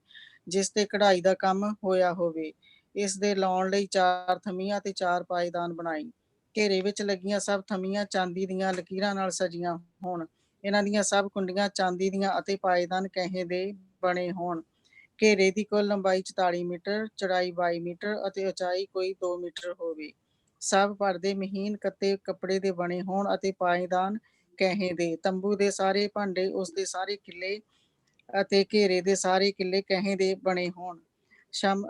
ਜਿਸ ਤੇ ਕਢਾਈ ਦਾ ਕੰਮ ਹੋਇਆ ਹੋਵੇ। ਇਸ ਦੇ ਲਾਉਣ ਲਈ 4 ਥੰਮੀਆਂ ਤੇ 4 ਪਾਏਦਾਨ ਬਣਾਈ। ਘੇਰੇ ਵਿੱਚ ਲੱਗੀਆਂ ਸਭ ਥੰਮੀਆਂ ਚਾਂਦੀ ਦੀਆਂ ਲਕੀਰਾਂ ਨਾਲ ਸਜੀਆਂ ਹੋਣ। ਇਹਨਾਂ ਦੀਆਂ ਸਭ ਕੁੰਡੀਆਂ ਚਾਂਦੀ ਦੀਆਂ ਅਤੇ ਪਾਏਦਾਨ ਕਹੇ ਦੇ ਬਣੇ ਹੋਣ। ਘੇਰੇ ਦੀ ਕੁੱਲ ਲੰਬਾਈ 44 ਮੀਟਰ, ਚੌੜਾਈ 22 ਮੀਟਰ ਅਤੇ ਉਚਾਈ ਕੋਈ 2 ਮੀਟਰ ਹੋਵੇ। ਸਭ ਪਰਦੇ ਮਹੀਨ ਕੱਤੇ ਕੱਪੜੇ ਦੇ ਬਣੇ ਹੋਣ ਅਤੇ ਪਾਏਦਾਨ ਕਹੇ ਦੇ। ਤੰਬੂ ਦੇ ਸਾਰੇ ਭਾਂਡੇ, ਉਸ ਦੇ ਸਾਰੇ ਕਿੱਲੇ ਅਤੇ ਘੇਰੇ ਦੇ ਸਾਰੇ ਕਿੱਲੇ ਕਹੇ ਦੇ ਬਣੇ ਹੋਣ।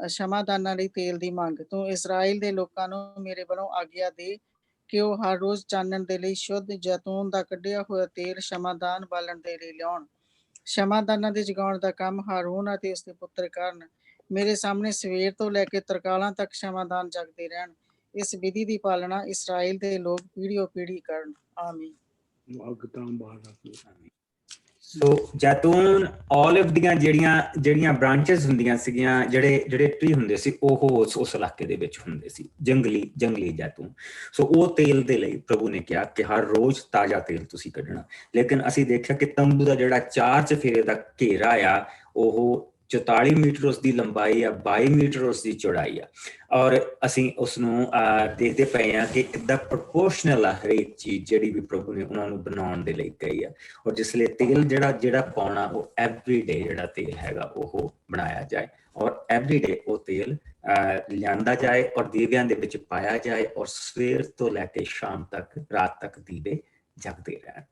ਸ਼ਮਾਦਾਨਾਂ ਲਈ ਤੇਲ ਦੀ ਮੰਗ। ਤੂੰ ਇਸਰਾਏਲ ਦੇ ਲੋਕਾਂ ਨੂੰ ਮੇਰੇ ਵੱਲੋਂ ਆਗਿਆ ਦੇ ਕਿ ਉਹ ਹਰ ਰੋਜ਼ ਚਾਨਣ ਦੇ ਲਈ ਸ਼ੁੱਧ ਜੈਤੂਨ ਦਾ ਕੱਢਿਆ ਹੋਇਆ ਤੇਲ ਸ਼ਮਾਦਾਨ ਬਾਲਣ ਦੇ ਲਈ ਲਿਆਉਣ। ਸ਼ਮਾਦਾਨਾਂ ਦੇ ਜਗਾਉਣ ਦਾ ਕੰਮ ਹਾਰੂਨ ਅਤੇ ਉਸਦੇ ਪੁੱਤਰ ਕਰਨ। ਮੇਰੇ ਸਾਹਮਣੇ ਸਵੇਰ ਤੋਂ ਲੈ ਕੇ ਤਰਕਾਲਾਂ ਤੱਕ ਸ਼ਮਾਦਾਨ ਜਗਦੇ ਰਹਿਣ। ਇਸ ਵਿਧੀ ਦੀ ਪਾਲਣਾ ਇਸਰਾਏਲ ਦੇ ਲੋਕ ਪੀੜ੍ਹੀਓ ਪੀੜ੍ਹੀ ਕਰਨ। ਆਮੀਨ। ਸੋ ਜੈਤੂਨ ਓਲਿਵ ਦੀਆਂ ਜਿਹੜੀਆਂ ਬ੍ਰਾਂਚਸ ਹੁੰਦੀਆਂ ਸੀਗੀਆਂ, ਜਿਹੜੇ ਟਰੀ ਹੁੰਦੇ ਸੀ, ਉਹ ਉਸ ਇਲਾਕੇ ਦੇ ਵਿੱਚ ਹੁੰਦੇ ਸੀ, ਜੰਗਲੀ ਜੈਤੂਨ। ਸੋ ਉਹ ਤੇਲ ਦੇ ਲਈ ਪ੍ਰਭੂ ਨੇ ਕਿਹਾ ਕਿ ਹਰ ਰੋਜ਼ ਤਾਜ਼ਾ ਤੇਲ ਤੁਸੀਂ ਕੱਢਣਾ। ਲੇਕਿਨ ਅਸੀਂ ਦੇਖਿਆ ਕਿ ਤੰਬੂ ਦਾ ਜਿਹੜਾ 4 ਚਫੇਰੇ ਦਾ ਘੇਰਾ ਆ, ਉਹ 44 ਮੀਟਰ ਉਸਦੀ ਲੰਬਾਈ ਆ, 22 ਮੀਟਰ ਉਸਦੀ ਚੌੜਾਈ ਆ। ਔਰ ਅਸੀਂ ਉਸਨੂੰ ਦੇਖਦੇ ਪਏ ਹਾਂ ਕਿ ਕਿੱਦਾਂ ਪ੍ਰਪੋਰਸ਼ਨਲ ਆ ਹਰੇਕ ਚੀਜ਼ ਜਿਹੜੀ ਵੀ ਪ੍ਰਭੂ ਨੇ ਉਹਨਾਂ ਨੂੰ ਬਣਾਉਣ ਦੇ ਲਈ ਕਹੀ ਆ। ਔਰ ਜਿਸ ਲਈ ਤੇਲ ਜਿਹੜਾ ਪਾਉਣਾ, ਉਹ ਐਵਰੀਡੇ ਜਿਹੜਾ ਤੇਲ ਹੈਗਾ ਉਹ ਬਣਾਇਆ ਜਾਏ, ਔਰ ਐਵਰੀਡੇ ਉਹ ਤੇਲ ਲਿਆਂਦਾ ਜਾਏ ਔਰ ਦੀਵਿਆਂ ਦੇ ਵਿੱਚ ਪਾਇਆ ਜਾਏ, ਔਰ ਸਵੇਰ ਤੋਂ ਲੈ ਕੇ ਸ਼ਾਮ ਤੱਕ, ਰਾਤ ਤੱਕ ਦੀਵੇ ਜਗਦੇ ਰਹਿਣ।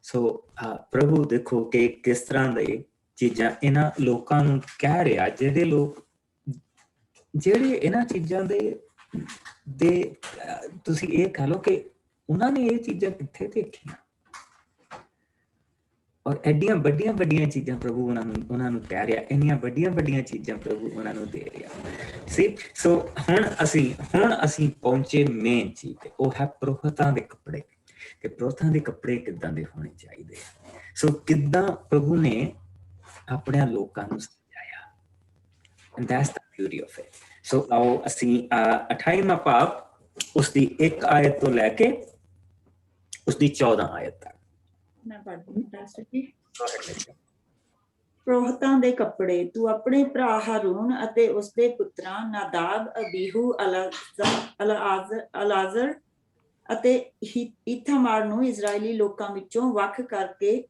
ਸੋ ਪ੍ਰਭੂ ਦੇਖੋ ਕਿ ਕਿਸ ਤਰ੍ਹਾਂ ਦੇ ਚੀਜ਼ਾਂ ਇਹਨਾਂ ਲੋਕਾਂ ਨੂੰ ਕਹਿ ਰਿਹਾ, ਜਿਹੜੇ ਇਹਨਾਂ ਚੀਜ਼ਾਂ ਦੇ ਤੁਸੀਂ ਇਹ ਕਹਿ ਲਓ ਕਿ ਉਹਨਾਂ ਨੇ ਇਹ ਚੀਜ਼ਾਂ ਕਿੱਥੇ ਦੇਖੀਆਂ, ਔਰ ਐਡੀਆਂ ਵੱਡੀਆਂ ਚੀਜ਼ਾਂ ਪ੍ਰਭੂ ਉਹਨਾਂ ਨੂੰ ਕਹਿ ਰਿਹਾ, ਇੰਨੀਆਂ ਵੱਡੀਆਂ ਚੀਜ਼ਾਂ ਪ੍ਰਭੂ ਉਹਨਾਂ ਨੂੰ ਦੇ ਰਿਹਾ ਸੀ। ਸੋ ਹੁਣ ਅਸੀਂ ਪਹੁੰਚੇ ਮੇਨ ਚੀਜ਼ ਤੇ, ਉਹ ਹੈ ਪੁਰੋਹਿਤਾਂ ਦੇ ਕੱਪੜੇ। ਕਿ ਪੁਰੋਹਿਤਾਂ ਦੇ ਕੱਪੜੇ ਕਿੱਦਾਂ ਦੇ ਹੋਣੇ ਚਾਹੀਦੇ ਆ। ਸੋ ਕਿੱਦਾਂ ਪ੍ਰਭੂ ਨੇ ਆਪਣੇ ਲੋਕਾਂ ਨੂੰ ਸਮਝਾਇਆ, and that's the beauty of it. So ਆਓ ਅਸੀਂ 28ਵਾਂ ਪਾਪ ਉਸਦੀ 1 ਆਇਤ ਤੋਂ ਲੈ ਕੇ ਉਸਦੀ 14 ਆਇਤ ਤੱਕ ਮੈਂ ਪੜ੍ਹਦੀ ਹਾਂ। ਪੁਰੋਹਿਤਾਂ ਦੇ ਕੱਪੜੇ। ਤੂੰ ਆਪਣੇ ਭਰਾ ਹਾਰੂਨ ਅਤੇ ਉਸਦੇ ਪੁੱਤਰਾਂ ਨਾਦਾਬ, ਅਬੀਹੂ, ਅਲਾਜ਼ਰ ਅਤੇ ਇਥਮਾਰ ਨੂੰ ਇਜ਼ਰਾਈਲੀ ਲੋਕਾਂ ਵਿੱਚੋਂ ਵੱਖ ਕਰਕੇ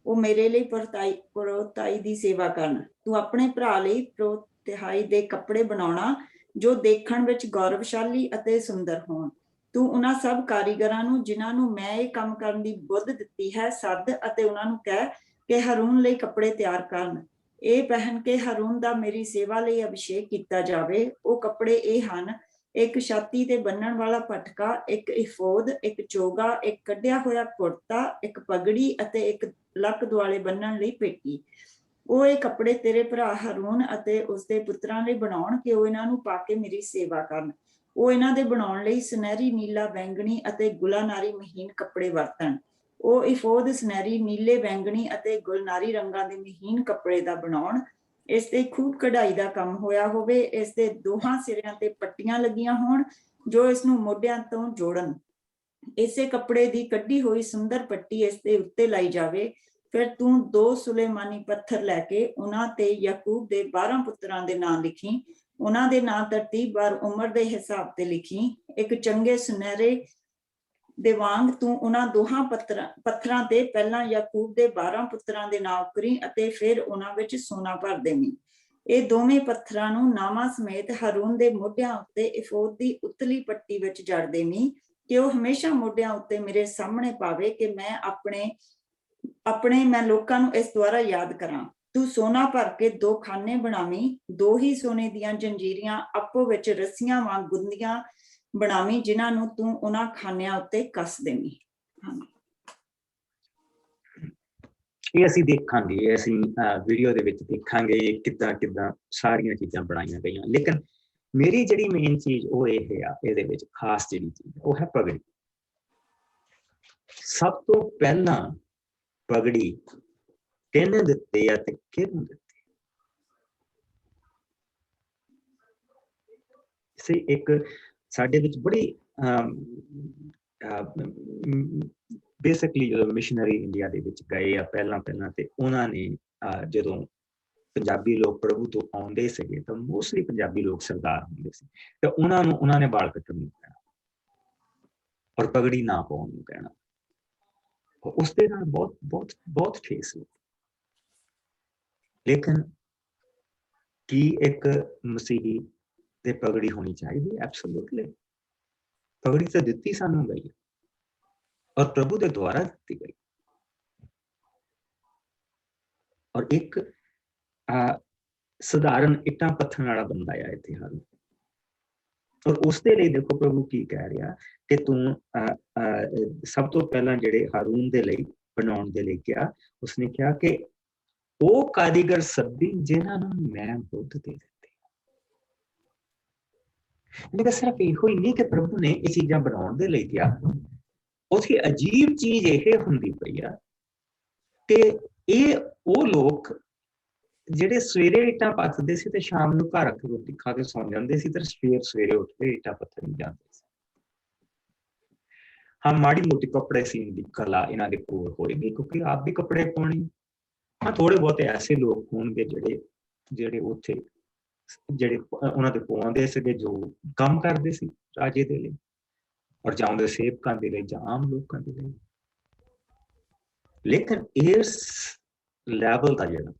ਉਹ ਮੇਰੇ ਲਈ ਪੁਰੋਹਿਤਾਈ ਦੀ ਸੇਵਾ ਕਰਨ। ਤੂੰ ਆਪਣੇ ਭਰਾ ਲਈ ਪੁਰੋਹਿਤਾਈ ਦੇ ਕੱਪੜੇ ਬਣਾਉਣਾ ਜੋ ਦੇਖਣ ਵਿੱਚ ਗੌਰਵਸ਼ਾਲੀ ਅਤੇ ਸੁੰਦਰ ਹੋਣ। ਤੂੰ ਉਹਨਾਂ ਸਭ ਕਾਰੀਗਰਾਂ ਨੂੰ ਜਿਨ੍ਹਾਂ ਨੂੰ ਮੈਂ ਇਹ ਕੰਮ ਕਰਨ ਦੀ ਬੁੱਧ ਦਿੱਤੀ ਹੈ ਸੱਦ ਅਤੇ ਉਹਨਾਂ ਨੂੰ ਕਹਿ ਕਿ ਹਾਰੂਨ ਲਈ ਕੱਪੜੇ ਤਿਆਰ ਕਰਨ। ਇਹ ਪਹਿਨ ਕੇ ਹਾਰੂਨ ਦਾ ਮੇਰੀ ਸੇਵਾ ਲਈ ਅਭਿਸ਼ੇਕ ਕੀਤਾ ਜਾਵੇ। ਉਹ ਕੱਪੜੇ ਇਹ ਹਨ: ਇੱਕ ਛਾਤੀ ਤੇ ਬੰਨਣ ਵਾਲਾ ਪਟਕਾ, ਇੱਕ ਇਫੋਦ, ਇੱਕ ਚੋਗਾ, ਇੱਕ ਕੱਢਿਆ ਹੋਇਆ ਕੁੜਤਾ, ਇੱਕ ਪਗੜੀ ਅਤੇ ਇੱਕ ਲੱਕ ਦੁਆਲੇ ਬੰਨਣ ਲਈ ਪੇਟੀ। ਉਹ ਇਹ ਕੱਪੜੇ ਤੇਰੇ ਭਰਾ ਹਾਰੂਨ ਅਤੇ ਉਸਦੇ ਪੁੱਤਰਾਂ ਲਈ ਬਣਾਉਣ ਕਿ ਉਹ ਇਹਨਾਂ ਨੂੰ ਪਾ ਕੇ ਮੇਰੀ ਸੇਵਾ ਕਰਨ। ਉਹ ਇਹਨਾਂ ਦੇ ਬਣਾਉਣ ਲਈ ਸੁਨਹਿਰੀ, ਨੀਲਾ, ਬੈਂਗਣੀ ਅਤੇ ਗੁਲਾਨਾਰੀ ਮਹੀਨ ਕੱਪੜੇ ਵਰਤਣ। ਉਹ ਇਫੋਦ ਸੁਨਹਿਰੀ, ਨੀਲੇ, ਬੈਂਗਣੀ ਅਤੇ ਗੁਲਨਾਰੀ ਰੰਗਾਂ ਦੇ ਮਹੀਨ ਕੱਪੜੇ ਦਾ ਬਣਾਉਣ। ਇਸ ਤੇ ਖੂਬ ਕਢਾਈ ਦਾ ਕੰਮ ਹੋਇਆ ਹੋਵੇ। ਇਸ ਦੇ ਦੋਹਾਂ ਸਿਰਿਆਂ ਤੇ ਪੱਟੀਆਂ ਲੱਗੀਆਂ ਹੋਣ ਜੋ ਇਸ ਨੂੰ ਮੋਢਿਆਂ ਤੋਂ ਜੋੜਨ। ਇਸੇ ਕੱਪੜੇ ਦੀ ਕੱਢੀ ਹੋਈ ਸੁੰਦਰ ਪੱਟੀ ਇਸ ਦੇ ਉੱਤੇ ਲਾਈ ਜਾਵੇ। ਫਿਰ ਤੂੰ 2 ਸੁਲੇਮਾਨੀ ਪੱਥਰ ਲੈ ਕੇ ਉਹਨਾਂ ਤੇ ਯਾਕੂਬ ਦੇ 12 ਪੁੱਤਰਾਂ ਦੇ ਨਾਂ ਲਿਖੀ। ਉਹਨਾਂ ਦੇ ਨਾਂ ਤਰਤੀਬਵਾਰ ਉਮਰ ਦੇ ਹਿਸਾਬ ਤੇ ਲਿਖੀ। ਇੱਕ ਚੰਗੇ ਸੁਨਹਿਰੇ ਦੇ ਵਾਂਗ ਤੂੰ ਉਹਨਾਂ ਦੋਹਾਂ ਪੱਥਰਾਂ ਤੇ ਪਹਿਲਾਂ ਯਾਕੂਬ ਦੇ 12 ਪੁੱਤਰਾਂ ਦੇ ਨਾਂ ਉਕਰੀ ਅਤੇ ਫਿਰ ਉਹਨਾਂ ਵਿੱਚ ਸੋਨਾ ਭਰ ਦੇਵੀਂ। ਇਹ ਦੋਵੇਂ ਪੱਥਰਾਂ ਨੂੰ ਨਾਵਾਂ ਸਮੇਤ ਹਾਰੂਨ ਦੇ ਮੋਢਿਆਂ ਉੱਤੇ ਇਫੋਦ ਦੀ ਉਤਲੀ ਪੱਟੀ ਵਿੱਚ ਜੜ ਦੇਵੀਂ ਕਿ ਉਹ ਹਮੇਸ਼ਾ ਮੋਢਿਆਂ ਉੱਤੇ ਮੇਰੇ ਸਾਹਮਣੇ ਪਾਵੇ ਕਿ ਮੈਂ ਲੋਕਾਂ ਨੂੰ ਇਸ ਦੁਆਰਾ ਯਾਦ ਕਰਾਂ। ਤੂੰ ਸੋਨਾ ਭਰ ਕੇ 2 ਖਾਨੇ ਬਣਾਵੀਂ। 2 ਹੀ ਸੋਨੇ ਦੀਆਂ ਜੰਜੀਰੀਆਂ ਆਪੋ ਵਿੱਚ ਰੱਸੀਆਂ ਵਾਂਗ ਗੁੰਦੀਆਂ ਬਣਾਵੀਂ ਜਿਨ੍ਹਾਂ ਨੂੰ ਤੂੰ ਉਹਨਾਂ ਖਾਨਿਆਂ ਉੱਤੇ ਕੱਸ ਦੇਵੀਂ। ਇਹ ਅਸੀਂ ਦੇਖਾਂਗੇ, ਅਸੀਂ ਵੀਡੀਓ ਦੇ ਵਿੱਚ ਦੇਖਾਂਗੇ ਕਿੱਦਾਂ ਸਾਰੀਆਂ ਚੀਜ਼ਾਂ ਬਣਾਈਆਂ ਗਈਆਂ। ਲੇਕਿਨ ਮੇਰੀ ਜਿਹੜੀ ਮੇਨ ਚੀਜ਼ ਉਹ ਇਹ ਆ, ਇਹਦੇ ਵਿੱਚ ਖਾਸ ਜਿਹੜੀ ਚੀਜ਼ ਉਹ ਹੈ ਪਗੜੀ। ਸਭ ਤੋਂ ਪਹਿਲਾਂ ਪਗੜੀ ਕਿਹਨੇ ਦਿੱਤੀ ਆ ਤੇ ਕਿਹਨੂੰ ਦਿੱਤੀ? ਸੇ ਇੱਕ ਸਾਡੇ ਵਿੱਚ ਬੜੀ ਬੇਸਿਕਲੀ ਜਦੋਂ ਮਿਸ਼ਨਰੀ ਇੰਡੀਆ ਦੇ ਵਿੱਚ ਗਏ ਆ ਪਹਿਲਾਂ ਤੇ ਉਹਨਾਂ ਨੇ ਜਦੋਂ ਪੰਜਾਬੀ ਲੋਕ ਪ੍ਰਭੂ ਤੋਂ ਆਉਂਦੇ ਸੀਗੇ ਤਾਂ ਮੋਸਟਲੀ ਪੰਜਾਬੀ ਲੋਕ ਸਰਦਾਰ ਹੁੰਦੇ ਸੀ ਤੇ ਉਹਨਾਂ ਨੇ ਵਾਲ ਕੱਟਣ ਨੂੰ ਕਹਿਣਾ ਔਰ ਪਗੜੀ ਨਾ ਪਾਉਣ ਨੂੰ ਕਹਿਣਾ। ਉਸ ਦੇ ਨਾਲ ਬਹੁਤ ਠੇਸ ਹੋਈ। ਲੇਕਿਨ ਕੀ ਇੱਕ ਮਸੀਹੀ ਤੇ ਪਗੜੀ ਹੋਣੀ ਚਾਹੀਦੀ? ਐਬਸੋਲੂਟਲੀ। ਪਗੜੀ ਤਾਂ ਦਿੱਤੀ ਸਾਨੂੰ ਗਈ ਔਰ ਪ੍ਰਭੂ ਦੇ ਦੁਆਰਾ ਦਿੱਤੀ ਗਈ। ਔਰ ਇੱਕ ਸਧਾਰਨ ਇੱਟਾਂ ਪੱਥਰ ਵਾਲਾ ਬੰਦਾ ਆ ਇੱਥੇ ਹਾਰੂ। ਔਰ ਉਸਦੇ ਲਈ ਦੇਖੋ ਪ੍ਰਭੂ ਕੀ ਕਹਿ ਰਿਹਾ ਕਿ ਤੂੰ ਸਭ ਤੋਂ ਪਹਿਲਾਂ ਜਿਹੜੇ ਹਾਰੂਨ ਦੇ ਲਈ ਬਣਾਉਣ ਦੇ ਲਈ ਕਿਹਾ, ਉਸਨੇ ਕਿਹਾ ਕਿ ਉਹ ਕਾਰੀਗਰ ਸੱਦੀ ਜਿਨ੍ਹਾਂ ਨੂੰ ਮੈਂ ਬੁੱਧ ਦੇ ਦਿੱਤੇ। ਲੇਕਿਨ ਸਿਰਫ ਇਹੋ ਹੀ ਨਹੀਂ ਕਿ ਪ੍ਰਭੂ ਨੇ ਇਹ ਚੀਜ਼ਾਂ ਬਣਾਉਣ ਦੇ ਲਈ ਕਿਹਾ। ਉੱਥੇ ਅਜੀਬ ਚੀਜ਼ ਇਹ ਹੁੰਦੀ ਪਈ ਆ ਕਿ ਇਹ ਉਹ ਲੋਕ ਜਿਹੜੇ ਸਵੇਰੇ ਇੱਟਾਂ ਪੱਥਦੇ ਸੀ ਤੇ ਸ਼ਾਮ ਨੂੰ ਘਰ ਆ ਕੇ ਰੋਟੀ ਖਾ ਕੇ ਸੌਂ ਜਾਂਦੇ ਸੀ ਤੇ ਸਵੇਰੇ ਉੱਠ ਕੇ ਇੱਟਾਂ ਪੱਥਣ ਜਾਂਦੇ ਸੀ। ਹਾਂ, ਮਾੜੀ ਮੋਟੀ ਕੱਪੜੇ ਸੀਨ ਦੀ ਕਲਾ ਇਹਨਾਂ ਦੇ ਕੋਲ ਹੋਏਗੀ ਕਿਉਂਕਿ ਆਪ ਵੀ ਕੱਪੜੇ ਪਾਉਣੇ। ਹਾਂ, ਥੋੜੇ ਬਹੁਤੇ ਐਸੇ ਲੋਕ ਹੋਣਗੇ ਜਿਹੜੇ ਉੱਥੇ ਜਿਹੜੇ ਉਹਨਾਂ ਦੇ ਪਵਾਉਂਦੇ ਸੀਗੇ, ਜੋ ਕੰਮ ਕਰਦੇ ਸੀ ਰਾਜੇ ਦੇ ਲਈ ਔਰ ਜਾਂ ਉਹਦੇ ਸੇਵਕਾਂ ਦੇ ਲਈ ਜਾਂ ਆਮ ਲੋਕਾਂ ਦੇ ਲਈ। ਲੇਕਿਨ ਇਸ ਲੈਵਲ ਦਾ ਜਿਹੜਾ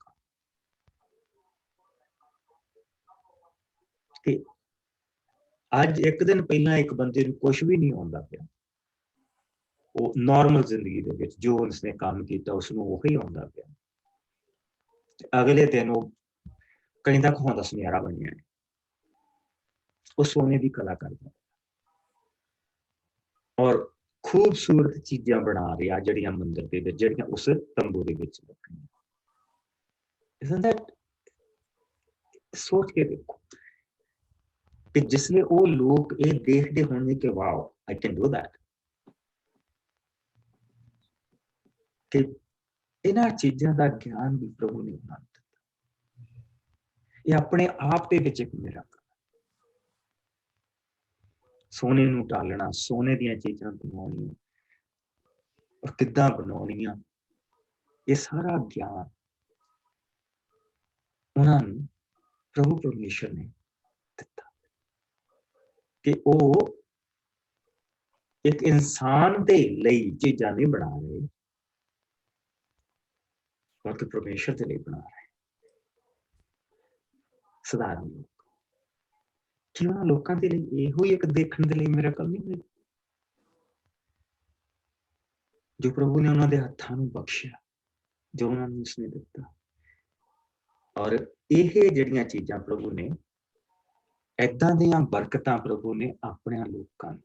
ਕਿ ਅੱਜ ਇੱਕ ਦਿਨ ਪਹਿਲਾਂ ਇੱਕ ਬੰਦੇ ਨੂੰ ਕੁਛ ਵੀ ਨਹੀਂ ਆਉਂਦਾ ਪਿਆ, ਉਹ ਨਾਰਮਲ ਜ਼ਿੰਦਗੀ ਦੇ ਵਿੱਚ ਜੋ ਉਸਨੇ ਕੰਮ ਕੀਤਾ ਉਸਨੂੰ ਉਹੀ ਆਉਂਦਾ ਪਿਆ। ਅਗਲੇ ਦਿਨ ਉਹ ਕਹਿੰਦਾ ਖਵਾਉਂਦਾ ਸੁਨਿਆਰਾ ਬਣਿਆ, ਉਹ ਸੋਨੇ ਦੀ ਕਲਾ ਕਰਦਾ ਔਰ ਖੂਬਸੂਰਤ ਚੀਜ਼ਾਂ ਬਣਾ ਰਿਹਾ ਜਿਹੜੀਆਂ ਮੰਦਿਰ ਦੇ ਵਿੱਚ, ਜਿਹੜੀਆਂ ਉਸ ਤੰਬੂ ਦੇ ਵਿੱਚ ਲੱਗੀਆਂ। Isn't that? ਸੋਚ ਕੇ ਦੇਖੋ ਕਿ ਜਿਸਲੇ ਉਹ ਲੋਕ ਇਹ ਦੇਖਦੇ ਹੋਣਗੇ ਕਿ wow I can do that, ਕਿ ਇਹਨਾਂ ਚੀਜ਼ਾਂ ਦਾ ਗਿਆਨ ਵੀ ਪ੍ਰਭੂ ਨੇ ਬਣਾ ਦਿੱਤਾ। ਇਹ ਆਪਣੇ ਆਪ ਦੇ ਵਿੱਚ ਇੱਕ ਮਿਰਾਕਲ। ਸੋਨੇ ਨੂੰ ਢਾਲਣਾ, ਸੋਨੇ ਦੀਆਂ ਚੀਜ਼ਾਂ ਬਣਾਉਣੀਆਂ ਔਰ ਕਿੱਦਾਂ ਬਣਾਉਣੀਆਂ, ਇਹ ਸਾਰਾ ਗਿਆਨ ਉਹਨਾਂ ਨੂੰ ਪ੍ਰਭੂ ਪਰਮੇਸ਼ਰ ਨੇ ਦਿੱਤਾ ਕਿ ਉਹ ਇੱਕ ਇਨਸਾਨ ਦੇ ਲਈ ਚੀਜ਼ਾਂ ਨਹੀਂ ਬਣਾ ਰਹੇ ਬਲਕਿ ਪਰਮੇਸ਼ਰ ਦੇ ਲਈ ਬਣਾ ਰਹੇ। ਸਧਾਰਨ ਲੋਕ, ਕਿ ਉਹਨਾਂ ਲੋਕਾਂ ਦੇ ਲਈ ਇਹੋ ਹੀ ਇੱਕ ਦੇਖਣ ਦੇ ਲਈ ਮਿਰਾਕਲ ਨਹੀਂ ਹੋਈ ਜੋ ਪ੍ਰਭੂ ਨੇ ਉਹਨਾਂ ਦੇ ਹੱਥਾਂ ਨੂੰ ਬਖਸ਼ਿਆ, ਜੋ ਉਹਨਾਂ ਨੂੰ ਉਸਨੇ ਦਿੱਤਾ। ਔਰ ਇਹ ਜਿਹੜੀਆਂ ਚੀਜ਼ਾਂ ਪ੍ਰਭੂ ਨੇ, ਏਦਾਂ ਦੀਆਂ ਬਰਕਤਾਂ ਪ੍ਰਭੂ ਨੇ ਆਪਣੇ ਲੋਕਾਂ ਨੂੰ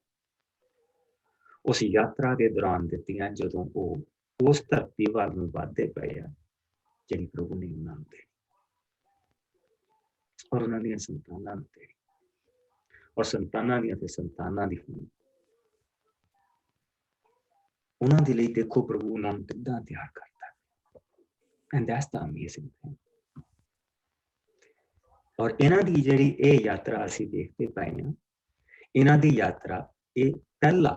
ਉਸ ਯਾਤਰਾ ਦੇ ਦੌਰਾਨ ਦਿੱਤੀਆਂ ਜਦੋਂ ਉਹ ਉਸ ਧਰਤੀ ਵੱਲ ਨੂੰ ਵੱਧਦੇ ਪਏ ਆ ਜਿਹੜੀ ਪ੍ਰਭੂ ਨੇ ਉਹਨਾਂ ਨੂੰ ਦਿੱਤੀ ਔਰ ਉਹਨਾਂ ਦੀਆਂ ਸੰਤਾਨਾਂ ਨੂੰ ਦਿੱਤੀ। ਔਰ ਸੰਤਾਨਾਂ ਦੀਆਂ ਤੇ ਸੰਤਾਨਾਂ ਦੀ ਹੋਣੀ। ਉਹਨਾਂ ਦੇ ਲਈ ਦੇਖੋ ਪ੍ਰਭੂ ਉਹਨਾਂ ਨੂੰ ਕਿੱਦਾਂ ਤਿਆਰ ਕਰਦਾ। And that's the amazing thing. ਔਰ ਇਹਨਾਂ ਦੀ ਜਿਹੜੀ ਇਹ ਯਾਤਰਾ ਅਸੀਂ ਦੇਖਦੇ ਪਏ ਹਾਂ, ਇਹਨਾਂ ਦੀ ਯਾਤਰਾ ਇਹ ਪਹਿਲਾ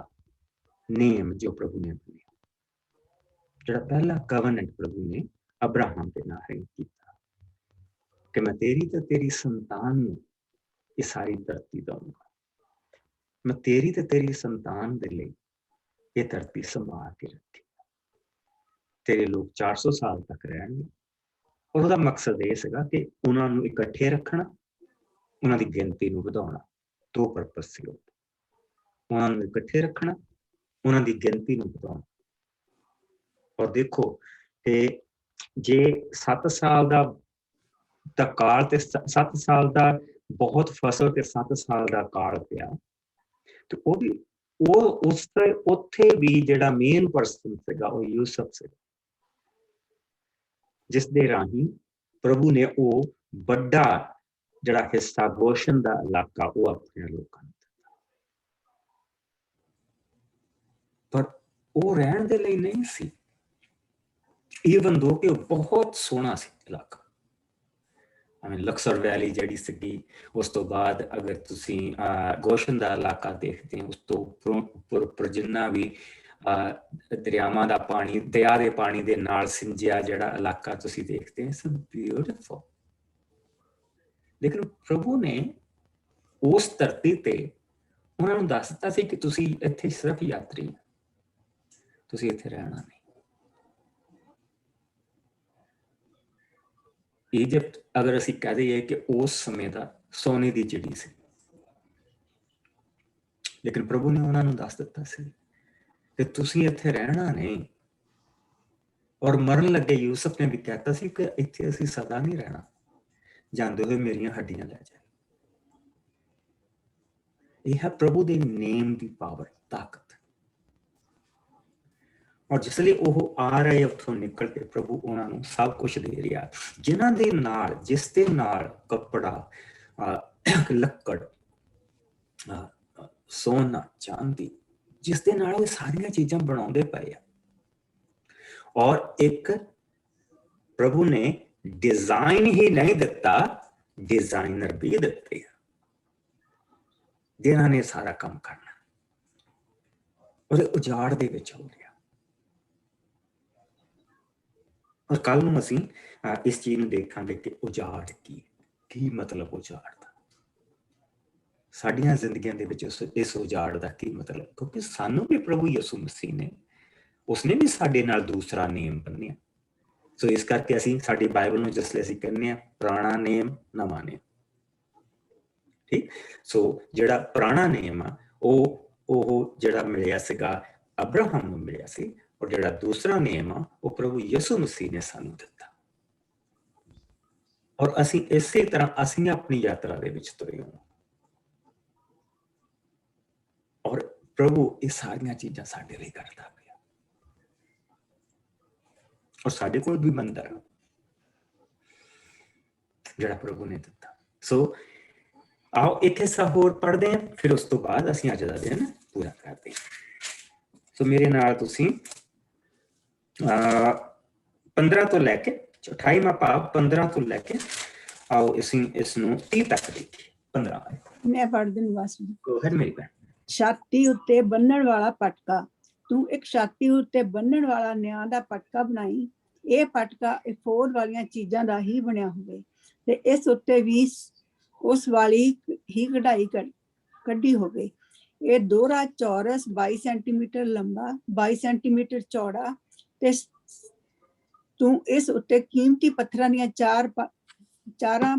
ਨੇਮ ਜੋ ਪ੍ਰਭੂ ਨੇ ਬਣਾਇਆ, ਜਿਹੜਾ ਪਹਿਲਾ ਕਵਨੈਂਟ ਪ੍ਰਭੂ ਨੇ ਅਬਰਾਹਮ ਦੇ ਨਾਲ ਕੀਤਾ ਕਿ ਮੈਂ ਤੇਰੀ ਤੇ ਤੇਰੀ ਸੰਤਾਨ ਨੂੰ ਇਹ ਸਾਰੀ ਧਰਤੀ ਦਊਂਗਾ। ਮੈਂ ਤੇਰੀ ਤੇ ਤੇਰੀ ਸੰਤਾਨ ਦੇ ਲਈ ਇਹ ਧਰਤੀ ਸੰਭਾਲ ਕੇ ਰੱਖੀ। ਤੇਰੇ ਲੋਕ 400 ਸਾਲ ਤੱਕ ਰਹਿਣਗੇ। ਔਰ ਉਹਦਾ ਮਕਸਦ ਇਹ ਸੀਗਾ ਕਿ ਉਹਨਾਂ ਨੂੰ ਇਕੱਠੇ ਰੱਖਣਾ, ਉਹਨਾਂ ਦੀ ਗਿਣਤੀ ਨੂੰ ਵਧਾਉਣਾ। ਦੋ ਪਰਪਸ ਸੀ ਉਹਨਾਂ ਨੂੰ ਇਕੱਠੇ ਰੱਖਣਾ, ਉਹਨਾਂ ਦੀ ਗਿਣਤੀ ਨੂੰ ਵਧਾਉਣਾ। ਔਰ ਦੇਖੋ ਕਿ ਜੇ 7 ਸਾਲ ਦਾ ਕਾਲ ਤੇ 7 ਸਾਲ ਦਾ ਬਹੁਤ ਫਸਲ ਤੇ 7 ਸਾਲ ਦਾ ਕਾਲ ਪਿਆ, ਤੇ ਉੱਥੇ ਵੀ ਜਿਹੜਾ ਮੇਨ ਪਰਸਨ ਸੀਗਾ ਉਹ ਯੂਸਫ ਸੀਗਾ, ਜਿਸ ਦੇ ਰਾਹੀਂ ਪ੍ਰਭੂ ਨੇ ਉਹ ਵੱਡਾ ਜਿਹੜਾ ਹਿੱਸਾ ਗੋਸ਼ਨ ਦਾ ਇਲਾਕਾ ਉਹ ਆਪਣੇ ਲੋਕਾਂ ਨੂੰ ਦਿੱਤਾ। ਪਰ ਉਹ ਰਹਿਣ ਦੇ ਲਈ ਨਹੀਂ ਸੀ, ਈਵਨ ਦੋ ਕਿ ਉਹ ਬਹੁਤ ਸੋਹਣਾ ਸੀ ਇਲਾਕਾ। ਲਕਸਰ ਵੈਲੀ ਜਿਹੜੀ ਸੀਗੀ, ਉਸ ਤੋਂ ਬਾਅਦ ਅਗਰ ਤੁਸੀਂ ਗੋਸ਼ਨ ਦਾ ਇਲਾਕਾ ਦੇਖਦੇ ਹੋ, ਉਸ ਤੋਂ ਉੱਪਰ ਜਿੰਨਾ ਵੀ ਦਰਿਆਵਾਂ ਦਾ ਪਾਣੀ, ਦਰਿਆ ਦੇ ਪਾਣੀ ਦੇ ਨਾਲ ਸਿੰਜਿਆ ਜਿਹੜਾ ਇਲਾਕਾ ਤੁਸੀਂ ਦੇਖਦੇ ਹੋ, ਸਭ ਬਿਊਟੀਫੁਲ। ਲੇਕਿਨ ਪ੍ਰਭੂ ਨੇ ਉਸ ਧਰਤੀ ਤੇ ਉਹਨਾਂ ਨੂੰ ਦੱਸ ਦਿੱਤਾ ਸੀ ਕਿ ਤੁਸੀਂ ਇੱਥੇ ਸਿਰਫ ਯਾਤਰੀ, ਤੁਸੀਂ ਇੱਥੇ ਰਹਿਣਾ ਨਹੀਂ। ਇਜਿਪਟ ਅਗਰ ਅਸੀਂ ਕਹਿ ਦਈਏ ਕਿ ਉਸ ਸਮੇਂ ਦਾ ਸੋਨੇ ਦੀ ਚਿੜੀ ਸੀ, ਲੇਕਿਨ ਪ੍ਰਭੂ ਨੇ ਉਹਨਾਂ ਨੂੰ ਦੱਸ ਦਿੱਤਾ ਸੀ ਕਿ ਤੁਸੀਂ ਇੱਥੇ ਰਹਿਣਾ ਨਹੀਂ। ਔਰ ਮਰਨ ਲੱਗੇ ਯੂਸਫ ਨੇ ਵੀ ਕਹਿਤਾ ਸੀ ਕਿ ਇੱਥੇ ਅਸੀਂ ਸਦਾ ਨਹੀਂ ਰਹਿਣਾ, ਜਾਂਦੇ ਹੋਏ ਮੇਰੀਆਂ ਹੱਡੀਆਂ ਲੈ ਜਾਏ। ਇਹ ਹੈ ਪ੍ਰਭੂ ਦੇ ਨੇਮ ਦੀ ਪਾਵਰ, ਤਾਕਤ। ਔਰ ਜਿਸ ਲਈ ਉਹ ਆ ਰਹੇ ਉੱਥੋਂ ਨਿਕਲ ਕੇ ਪ੍ਰਭੂ ਉਹਨਾਂ ਨੂੰ ਸਭ ਕੁਝ ਦੇ ਰਿਹਾ, ਜਿਨ੍ਹਾਂ ਦੇ ਨਾਲ, ਜਿਸ ਦੇ ਨਾਲ ਕੱਪੜਾ, ਲੱਕੜ, ਸੋਨਾ, ਚਾਂਦੀ, ਜਿਸ ਦੇ ਨਾਲ ਉਹ ਸਾਰੀਆਂ ਚੀਜ਼ਾਂ ਬਣਾਉਂਦੇ ਪਏ ਆ। ਔਰ ਇੱਕ ਪ੍ਰਭੂ ਨੇ ਡਿਜ਼ਾਈਨ ਹੀ ਨਹੀਂ ਦਿੱਤਾ, ਡਿਜ਼ਾਈਨਰ ਵੀ ਦਿੱਤੇ ਆ ਜਿਨ੍ਹਾਂ ਨੇ ਸਾਰਾ ਕੰਮ ਕਰਨਾ। ਉਹਦੇ ਉਜਾੜ ਦੇ ਵਿੱਚ ਹੋ ਰਿਹਾ। ਔਰ ਕੱਲ ਨੂੰ ਅਸੀਂ ਇਸ ਚੀਜ਼ ਨੂੰ ਦੇਖਾਂਗੇ ਕਿ ਉਜਾੜ ਕੀ ਮਤਲਬ ਉਜਾੜ ਦਾ, ਸਾਡੀਆਂ ਜ਼ਿੰਦਗੀਆਂ ਦੇ ਵਿੱਚ ਇਸ ਉਜਾੜ ਦਾ ਕੀ ਮਤਲਬ, ਕਿਉਂਕਿ ਸਾਨੂੰ ਵੀ ਪ੍ਰਭੂ ਯਿਸੂ ਮਸੀਹ ਨੇ, ਉਸਨੇ ਵੀ ਸਾਡੇ ਨਾਲ ਦੂਸਰਾ ਨੇਮ ਬੰਨਿਆ। ਸੋ ਇਸ ਕਰਕੇ ਅਸੀਂ ਸਾਡੀ ਬਾਈਬਲ ਨੂੰ ਜਿਸ ਲਈ ਅਸੀਂ ਕਹਿੰਦੇ ਹਾਂ ਪੁਰਾਣਾ ਨੇਮ, ਨਵਾਂ ਨੇਮ, ਠੀਕ। ਸੋ ਜਿਹੜਾ ਪੁਰਾਣਾ ਨੇਮ ਆ ਉਹ ਜਿਹੜਾ ਮਿਲਿਆ ਸੀਗਾ ਅਬਰਾਹਮ ਨੂੰ ਮਿਲਿਆ ਸੀ, ਔਰ ਜਿਹੜਾ ਦੂਸਰਾ ਨੇਮ ਆ ਉਹ ਪ੍ਰਭੂ ਯਿਸੂ ਮਸੀਹ ਨੇ ਸਾਨੂੰ ਦਿੱਤਾ। ਔਰ ਅਸੀਂ ਇਸੇ ਤਰ੍ਹਾਂ ਅਸੀਂ ਆਪਣੀ ਯਾਤਰਾ ਦੇ ਵਿੱਚ ਤੁਰੇ ਹਾਂ। ਔਰ ਪ੍ਰਭੂ ਇਹ ਸਾਰੀਆਂ ਚੀਜ਼ਾਂ ਸਾਡੇ ਲਈ ਕਰਦਾ ਪਿਆ, ਔਰ ਸਾਡੇ ਕੋਲ ਵੀ ਮੰਦਰ ਆ ਜਿਹੜਾ ਪ੍ਰਭੂ ਨੇ ਦਿੱਤਾ। ਸੋ ਆਓ ਇੱਕ ਹਿੱਸਾ ਹੋਰ ਪੜ੍ਹਦੇ ਹਾਂ, ਫਿਰ ਉਸ ਤੋਂ ਬਾਅਦ ਅਸੀਂ ਅੱਜ ਦਾ ਦਿਨ ਪੂਰਾ ਕਰਦੇ ਹਾਂ। ਸੋ ਮੇਰੇ ਨਾਲ ਤੁਸੀਂ 15 ਤੋਂ ਲੈ ਕੇ 28ਵਾਂ ਭਾਵ 15 ਤੋਂ ਲੈ ਕੇ ਆਓ ਅਸੀਂ ਇਸ ਨੂੰ 30 ਤੱਕ ਦੇਖੀਏ। 15 ਮੈਂ ਪੜ੍ਹ ਦਿੰਦੀ ਬਸ। ਗੋ ਅਹੈਡ ਮੇਰੀ ਭੈਣ। ਛਾਤੀ ਉੱਤੇ ਬੰਨਣ ਵਾਲਾ ਪਟਕਾ, ਤੂੰ ਇੱਕ ਛਾਤੀ ਉੱਤੇ ਬੰਨਣ ਵਾਲਾ ਨਿਆਂ ਦਾ ਪਟਕਾ ਬਣਾਈ। ਇਹ ਪਟਕਾ ਇਫੋਦ ਵਾਲੀਆਂ ਚੀਜ਼ਾਂ ਦਾ ਹੀ ਬਣਿਆ ਹੋਵੇ ਤੇ ਇਸ ਉੱਤੇ ਵੀ ਉਸ ਵਾਲੀ ਹੀ ਕਢਾਈ ਕੱਢੀ ਹੋਵੇ। ਇਹ ਦੋਹਰਾ ਚੌਰਸ 22 ਸੈਂਟੀਮੀਟਰ ਲੰਬਾ, 22 ਸੈਂਟੀਮੀਟਰ ਚੌੜਾ ਤੇ ਤੂੰ ਇਸ ਉੱਤੇ ਕੀਮਤੀ ਪੱਥਰਾਂ ਦੀਆਂ ਚਾਰਾਂ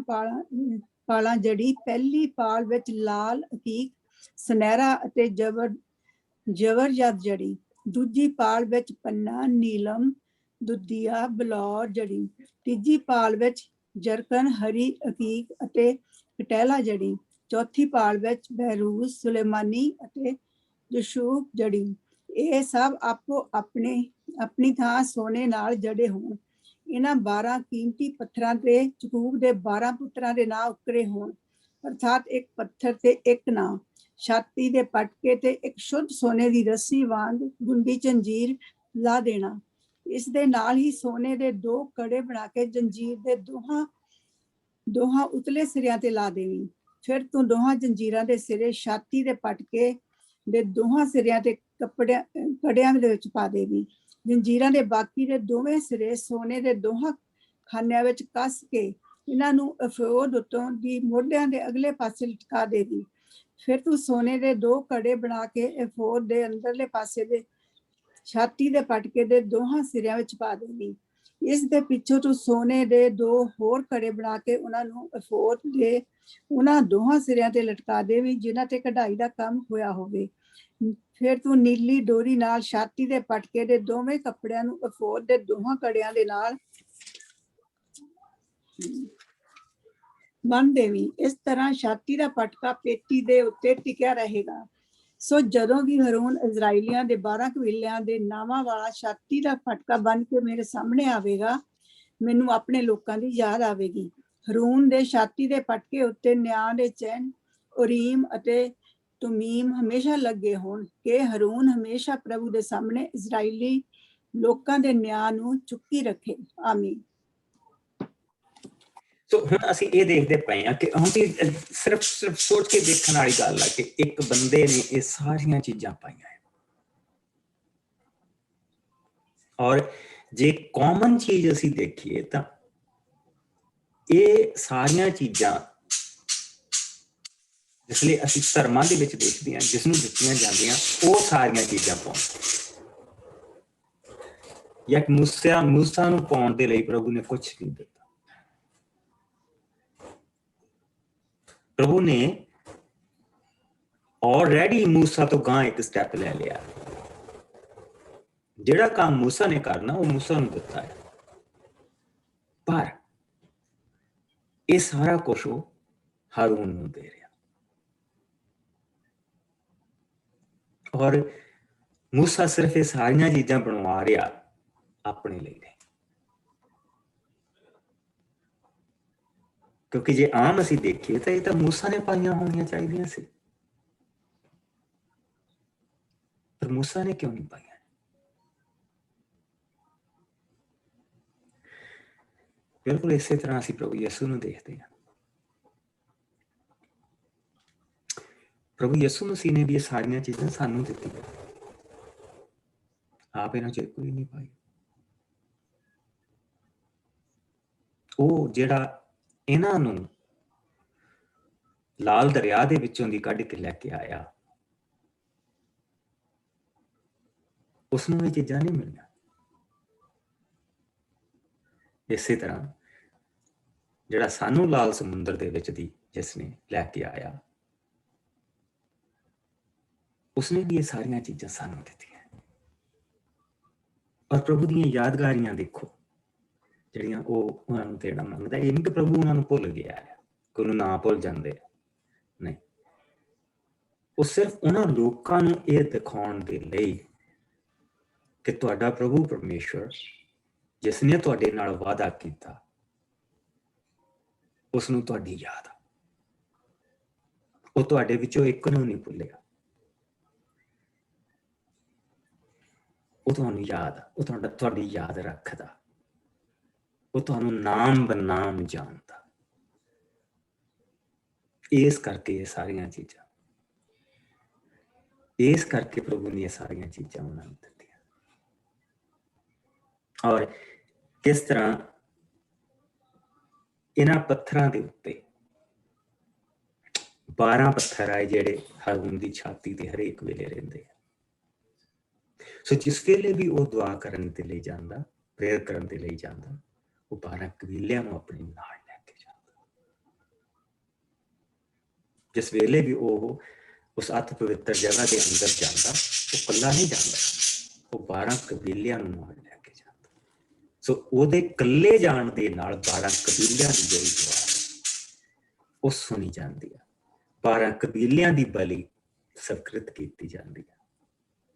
ਪਾਲਾਂ ਜੜੀ। ਪਹਿਲੀ ਪਾਲ ਵਿੱਚ ਲਾਲ, ਅਕੀਕ, ਸੁਨਹਿਰਾ ਅਤੇ ਜਵਰਜਦ ਜੜੀ। ਦੂਜੀ ਪਾਲ ਵਿੱਚ ਪੰਨਾ, ਨੀਲਮ, ਦੁਧੀਆ, ਬਲੌਰ ਜੜੀ। ਤੀਜੀ ਪਾਲ ਵਿੱਚ ਜਰਕਨ, ਹਰੀ, ਅਕੀਕ ਅਤੇ ਕਟਹਿਲਾ ਜੜੀ। ਚੌਥੀ ਪਾਲ ਵਿੱਚ ਬਹਿਰੂਸ, ਸੁਲੇਮਾਨੀ ਅਤੇ ਜਸ਼ੂਕ ਜੜੀ। ਇਹ ਸਭ ਆਪੋ ਆਪਣੀ ਥਾਂ ਸੋਨੇ ਨਾਲ ਜੜੇ ਹੋਣ। ਇਹਨਾਂ 12 ਕੀਮਤੀ ਪੱਥਰਾਂ ਤੇ ਯਾਕੂਬ ਦੇ 12 ਪੁੱਤਰਾਂ ਦੇ ਨਾਂ ਉੱਕਰੇ ਹੋਣ। अर्थात एक पत्थर ते एक नाम, छाती दे पटके ते एक शुद्ध सोने दी रस्सी वांग गुंदी जंजीर ला देना। इस दे नाल ही सोने दे 2 कड़े बना के जंजीर दे दोहां उतले सिरियां ते ला देवी। फिर तू दोहां जंजीरां दे सिरे छाती दे पटके दे दोहां सिरियां ते कड़ियां दे विच पा देवी। जंजीरां दे बाकी दे दोवें सिरे सोने दे दोहां खानियां विच कस के इन्हां नूं एफोद उत्तों दी मोढियां दे अगले पासे लटका देवी। फिर तू सोने दे 2 कड़े बना के एफोद दे अंदरले पासे दे छाती दे पटके दे दोहां सिरियां विच पा देवी। इस दे पिछों तू सोने दे 2 होर कड़े बना के उन्हां नूं एफोद दे उन्हां दोहां सिरियां ते लटका देवी जिन्हां ते कढ़ाई दा काम होया होवे। फिर तू नीली डोरी नाल छाती दे पटके दे दोवें कपड़ियां नूं एफोद दे दोहां कड़ियां दे नाल बन देवी। इस तरह छाती दा पटका पेटी दे उत्ते टिकिया रहेगा। सो जदों भी हरून इजराइलियां दे 12 कबीलियां दे नावां वाला छाती दा पटका बन के मेरे सामने आवेगा, मैनू अपने लोकां दी याद आवेगी। हरून दे छाती दे पटके उत्ते न्याय दे चैन उरीम अते तुमीम हमेशा लगे होण कि हरून हमेशा प्रभु दे सामने इजराइली लोकां दे न्याय नूं चुक्की रखे। आमीन। ਸੋ ਹੁਣ ਅਸੀਂ ਇਹ ਦੇਖਦੇ ਪਏ ਹਾਂ ਕਿ ਹੁਣ ਵੀ ਸਿਰਫ ਸੋਚ ਕੇ ਦੇਖਣ ਵਾਲੀ ਗੱਲ ਆ ਕਿ ਇੱਕ ਬੰਦੇ ਨੇ ਇਹ ਸਾਰੀਆਂ ਚੀਜ਼ਾਂ ਪਾਈਆਂ ਔਰ ਜੇ ਕਾਮਨ ਚੀਜ਼ ਅਸੀਂ ਦੇਖੀਏ ਤਾਂ ਇਹ ਸਾਰੀਆਂ ਚੀਜ਼ਾਂ ਜਿਸ ਲਈ ਅਸੀਂ ਧਰਮਾਂ ਦੇ ਵਿੱਚ ਦੇਖਦੇ ਹਾਂ ਜਿਸ ਨੂੰ ਦਿੱਤੀਆਂ ਜਾਂਦੀਆਂ ਉਹ ਸਾਰੀਆਂ ਚੀਜ਼ਾਂ ਪਾਉਣ ਜਾਂ ਮੂਸਾ ਨੂੰ ਪਾਉਣ ਦੇ ਲਈ ਪ੍ਰਭੂ ਨੇ ਕੁਛ ਨਹੀਂ ਦਿੱਤਾ। प्रभु ने ऑलरेडी मूसा तो गां एक स्टैप ले लिया। जेड़ा काम मूसा ने करना वो मूसा नूं दिता है, पर ये सारा कुछ वो हारून नूं दे रहा और मूसा सिर्फ ये सारियां चीजां बनवा रहा अपने लिए, क्योंकि जे आम असीं देखिए तो ये मूसा ने पाइयां होनियां चाहिए सी, पर मूसा ने क्यों नहीं पाइयां? बिल्कुल इसी तरह असीं प्रभु यीशु नूं देखते हैं। प्रभु यीशु मसीह ने भी ये सारियां चीज़ां सानूं दित्तियां, आप इन्हां च कोई नहीं पाई। वो जिहड़ा इन्हां नूं लाल दरिया दे विचों दी कढ के लैके आया उसनूं ये चीज़ां नहीं मिलियां। इसे तरह जिहड़ा सानूं लाल समुंदर दे विच दी जिसने लैके आया उसने भी ये सारियां चीज़ां सानूं दित्तियां। और प्रभु दीयां यादगारियां देखो ਜਿਹੜੀਆਂ ਉਹ ਉਹਨਾਂ ਨੂੰ ਦੇਣਾ ਮੰਗਦਾ। ਇਹ ਨਹੀਂ ਕਿ ਪ੍ਰਭੂ ਉਹਨਾਂ ਨੂੰ ਭੁੱਲ ਗਿਆ ਹੈ ਕਿ ਉਹਨੂੰ ਨਾ ਭੁੱਲ ਜਾਂਦੇ, ਨਹੀਂ, ਉਹ ਸਿਰਫ ਉਹਨਾਂ ਲੋਕਾਂ ਨੂੰ ਇਹ ਦਿਖਾਉਣ ਦੇ ਲਈ ਕਿ ਤੁਹਾਡਾ ਪ੍ਰਭੂ ਪਰਮੇਸ਼ਵਰ ਜਿਸ ਨੇ ਤੁਹਾਡੇ ਨਾਲ ਵਾਅਦਾ ਕੀਤਾ ਉਸ ਨੂੰ ਤੁਹਾਡੀ ਯਾਦ ਆ, ਉਹ ਤੁਹਾਡੇ ਵਿੱਚੋਂ ਇੱਕ ਨੂੰ ਨਹੀਂ ਭੁੱਲਿਆ, ਉਹ ਤੁਹਾਨੂੰ ਯਾਦ ਆ, ਉਹ ਤੁਹਾਡੀ ਯਾਦ ਰੱਖਦਾ, ਉਹ ਤੁਹਾਨੂੰ ਨਾਮ ਬਨਾਮ ਜਾਣਦਾ। ਇਸ ਕਰਕੇ ਇਹ ਸਾਰੀਆਂ ਚੀਜ਼ਾਂ, ਇਸ ਕਰਕੇ ਪ੍ਰਭੂ ਨੇ ਇਹ ਸਾਰੀਆਂ ਚੀਜ਼ਾਂ ਉਹਨਾਂ ਨੂੰ ਦਿੱਤੀਆਂ। ਔਰ ਕਿਸ ਤਰ੍ਹਾਂ ਇਹਨਾਂ ਪੱਥਰਾਂ ਦੇ ਉੱਤੇ 12 ਪੱਥਰ ਆਏ ਜਿਹੜੇ ਹਾਰੂਨ ਦੀ ਛਾਤੀ ਤੇ ਹਰੇਕ ਵੇਲੇ ਰਹਿੰਦੇ ਆ। ਸੋ ਜਿਸ ਵੇਲੇ ਵੀ ਉਹ ਦੁਆ ਕਰਨ ਦੇ ਲਈ ਜਾਂਦਾ, ਪ੍ਰੇਅਰ ਕਰਨ ਦੇ ਲਈ ਜਾਂਦਾ, ਉਹ 12 ਕਬੀਲਿਆਂ ਨੂੰ ਆਪਣੇ ਨਾਲ ਲੈ ਕੇ ਜਾਂਦਾ। ਜਿਸ ਵੇਲੇ ਵੀ ਉਹ ਉਸ ਅਤ ਪਵਿੱਤਰ ਜਗ੍ਹਾ ਦੇ ਅੰਦਰ ਜਾਂਦਾ ਉਹ ਇਕੱਲਾ ਨਹੀਂ ਜਾਂਦਾ, ਉਹ 12 ਕਬੀਲਿਆਂ ਨੂੰ ਨਾਲ ਲੈ ਕੇ ਜਾਂਦਾ। ਸੋ ਉਹਦੇ ਇਕੱਲੇ ਜਾਣ ਦੇ ਨਾਲ 12 ਕਬੀਲਿਆਂ ਦੀ ਜਿਹੜੀ ਦੁਆ ਉਹ ਸੁਣੀ ਜਾਂਦੀ ਹੈ, 12 ਕਬੀਲਿਆਂ ਦੀ ਬਲੀ ਸਵੀਕ੍ਰਿਤ ਕੀਤੀ ਜਾਂਦੀ ਹੈ,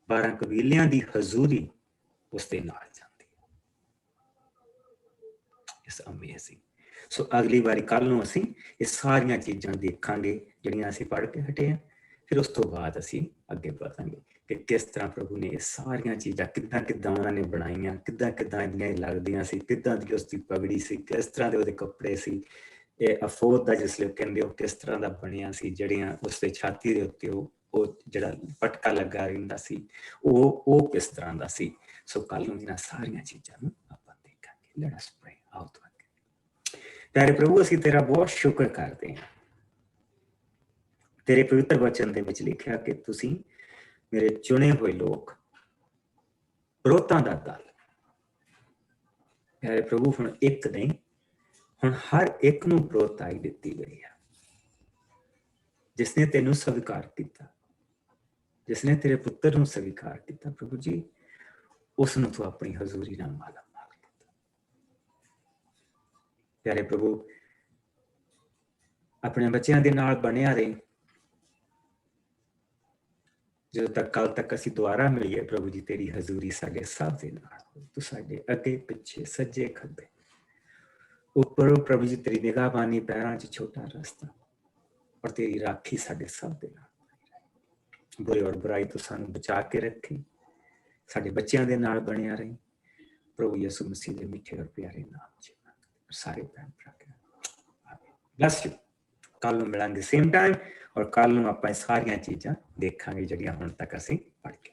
12 ਕਬੀਲਿਆਂ ਦੀ ਹਜ਼ੂਰੀ ਉਸ ਦੇ ਨਾਲ ਜਾਂਦੀ ਹੈ। It's amazing. ਸੋ ਅਗਲੀ ਵਾਰੀ ਕੱਲ ਨੂੰ ਅਸੀਂ ਇਹ ਸਾਰੀਆਂ ਚੀਜ਼ਾਂ ਦੇਖਾਂਗੇ ਜਿਹੜੀਆਂ ਅਸੀਂ ਪੜ੍ਹ ਕੇ ਹਟੇ ਹਾਂ। ਫਿਰ ਉਸ ਤੋਂ ਬਾਅਦ ਅਸੀਂ ਅੱਗੇ ਵਧਾਂਗੇ ਕਿ ਕਿਸ ਤਰ੍ਹਾਂ ਪ੍ਰਭੂ ਨੇ ਇਹ ਸਾਰੀਆਂ ਚੀਜ਼ਾਂ ਕਿੱਦਾਂ ਕਿੱਦਾਂ ਉਹਨਾਂ ਨੇ ਬਣਾਈਆਂ, ਕਿੱਦਾਂ ਕਿੱਦਾਂ ਇਹਦੀਆਂ ਲੱਗਦੀਆਂ ਸੀ, ਕਿੱਦਾਂ ਦੀ ਉਸਦੀ ਪਗੜੀ ਸੀ, ਕਿਸ ਤਰ੍ਹਾਂ ਦੇ ਉਹਦੇ ਕੱਪੜੇ ਸੀ। ਇਹ ਅਫੋਦ ਦਾ ਜਿਸ ਲਈ ਕਹਿੰਦੇ ਉਹ ਕਿਸ ਤਰ੍ਹਾਂ ਦਾ ਬਣਿਆ ਸੀ, ਜਿਹੜੀਆਂ ਉਸਦੇ ਛਾਤੀ ਦੇ ਉੱਤੇ ਉਹ ਜਿਹੜਾ ਪਟਕਾ ਲੱਗਾ ਰਹਿੰਦਾ ਸੀ ਉਹ ਕਿਸ ਤਰ੍ਹਾਂ ਦਾ ਸੀ। ਸੋ ਕੱਲ ਨੂੰ ਇਹਨਾਂ ਸਾਰੀਆਂ ਚੀਜ਼ਾਂ ਨੂੰ ਆਪਾਂ ਦੇਖਾਂਗੇ। Let us pray. ਆਓ ਤੋਂ ਪਿਆਰੇ ਪ੍ਰਭੂ, ਅਸੀਂ ਤੇਰਾ ਬਹੁਤ ਸ਼ੁਕਰ ਕਰਦੇ ਹਾਂ। ਤੇਰੇ ਪਵਿੱਤਰ ਵਚਨ ਦੇ ਵਿੱਚ ਲਿਖਿਆ ਕਿ ਤੁਸੀਂ ਮੇਰੇ ਚੁਣੇ ਹੋਏ ਲੋਕ, ਪ੍ਰੋਤਾਂ ਦਾ ਦਲ। ਪਿਆਰੇ ਪ੍ਰਭੂ, ਹੁਣ ਇੱਕ ਨਹੀਂ, ਹੁਣ ਹਰ ਇੱਕ ਨੂੰ ਪ੍ਰੋਤਾਈ ਦਿੱਤੀ ਗਈ ਹੈ ਜਿਸਨੇ ਤੈਨੂੰ ਸਵੀਕਾਰ ਕੀਤਾ, ਜਿਸਨੇ ਤੇਰੇ ਪੁੱਤਰ ਨੂੰ ਸਵੀਕਾਰ ਕੀਤਾ। ਪ੍ਰਭੂ ਜੀ, ਉਸ ਨੂੰ ਤੂੰ ਆਪਣੀ ਹਜ਼ੂਰੀ ਨਾਲ ਮਾਲਾ ਮਾਲ ਕੀਤਾ। ਪਿਆਰੇ ਪ੍ਰਭੂ, ਆਪਣੇ ਬੱਚਿਆਂ ਦੇ ਨਾਲ ਬਣਿਆ ਰਹੀ ਜਦੋਂ ਤੱਕ ਕੱਲ ਤੱਕ ਅਸੀਂ ਦੁਆਰਾ ਮਿਲੀਏ। ਪ੍ਰਭੂ ਜੀ, ਤੇਰੀ ਹਜ਼ੂਰੀ ਸਾਡੇ ਸਭ ਦੇ ਨਾਲ ਹੋਵੇ। ਤੂੰ ਸਾਡੇ ਅੱਗੇ ਪਿੱਛੇ ਸੱਜੇ ਖੱਬੇ ਉੱਪਰ, ਪ੍ਰਭੂ ਜੀ ਤੇਰੀ ਨਿਗਾਹਬਾਨੀ ਪੈਰਾਂ 'ਚ ਛੋਟਾ ਰਸਤਾ, ਔਰ ਤੇਰੀ ਰਾਖੀ ਸਾਡੇ ਸਭ ਦੇ ਨਾਲ। ਬੁਰੇ ਔਰ ਬੁਰਾਈ ਤੋਂ ਸਾਨੂੰ ਬਚਾ ਕੇ ਰੱਖੀ, ਸਾਡੇ ਬੱਚਿਆਂ ਦੇ ਨਾਲ ਬਣਿਆ ਰਹੀ। ਪ੍ਰਭੂ ਯਿਸੂ ਮਸੀਹ ਦੇ ਮਿੱਠੇ ਔਰ ਪਿਆਰੇ ਨਾਮ 'ਚ ਸਾਰੇ ਭੈਣ ਭਰਾ ਕੇ ਬਲੈਸ ਯੂ। ਕੱਲ ਨੂੰ ਮਿਲਾਂਗੇ ਸੇਮ ਟਾਈਮ, ਔਰ ਕੱਲ ਨੂੰ ਆਪਾਂ ਇਹ ਸਾਰੀਆਂ ਚੀਜ਼ਾਂ ਦੇਖਾਂਗੇ ਜਿਹੜੀਆਂ ਹੁਣ ਤੱਕ ਅਸੀਂ ਪੜ੍ਹ ਕੇ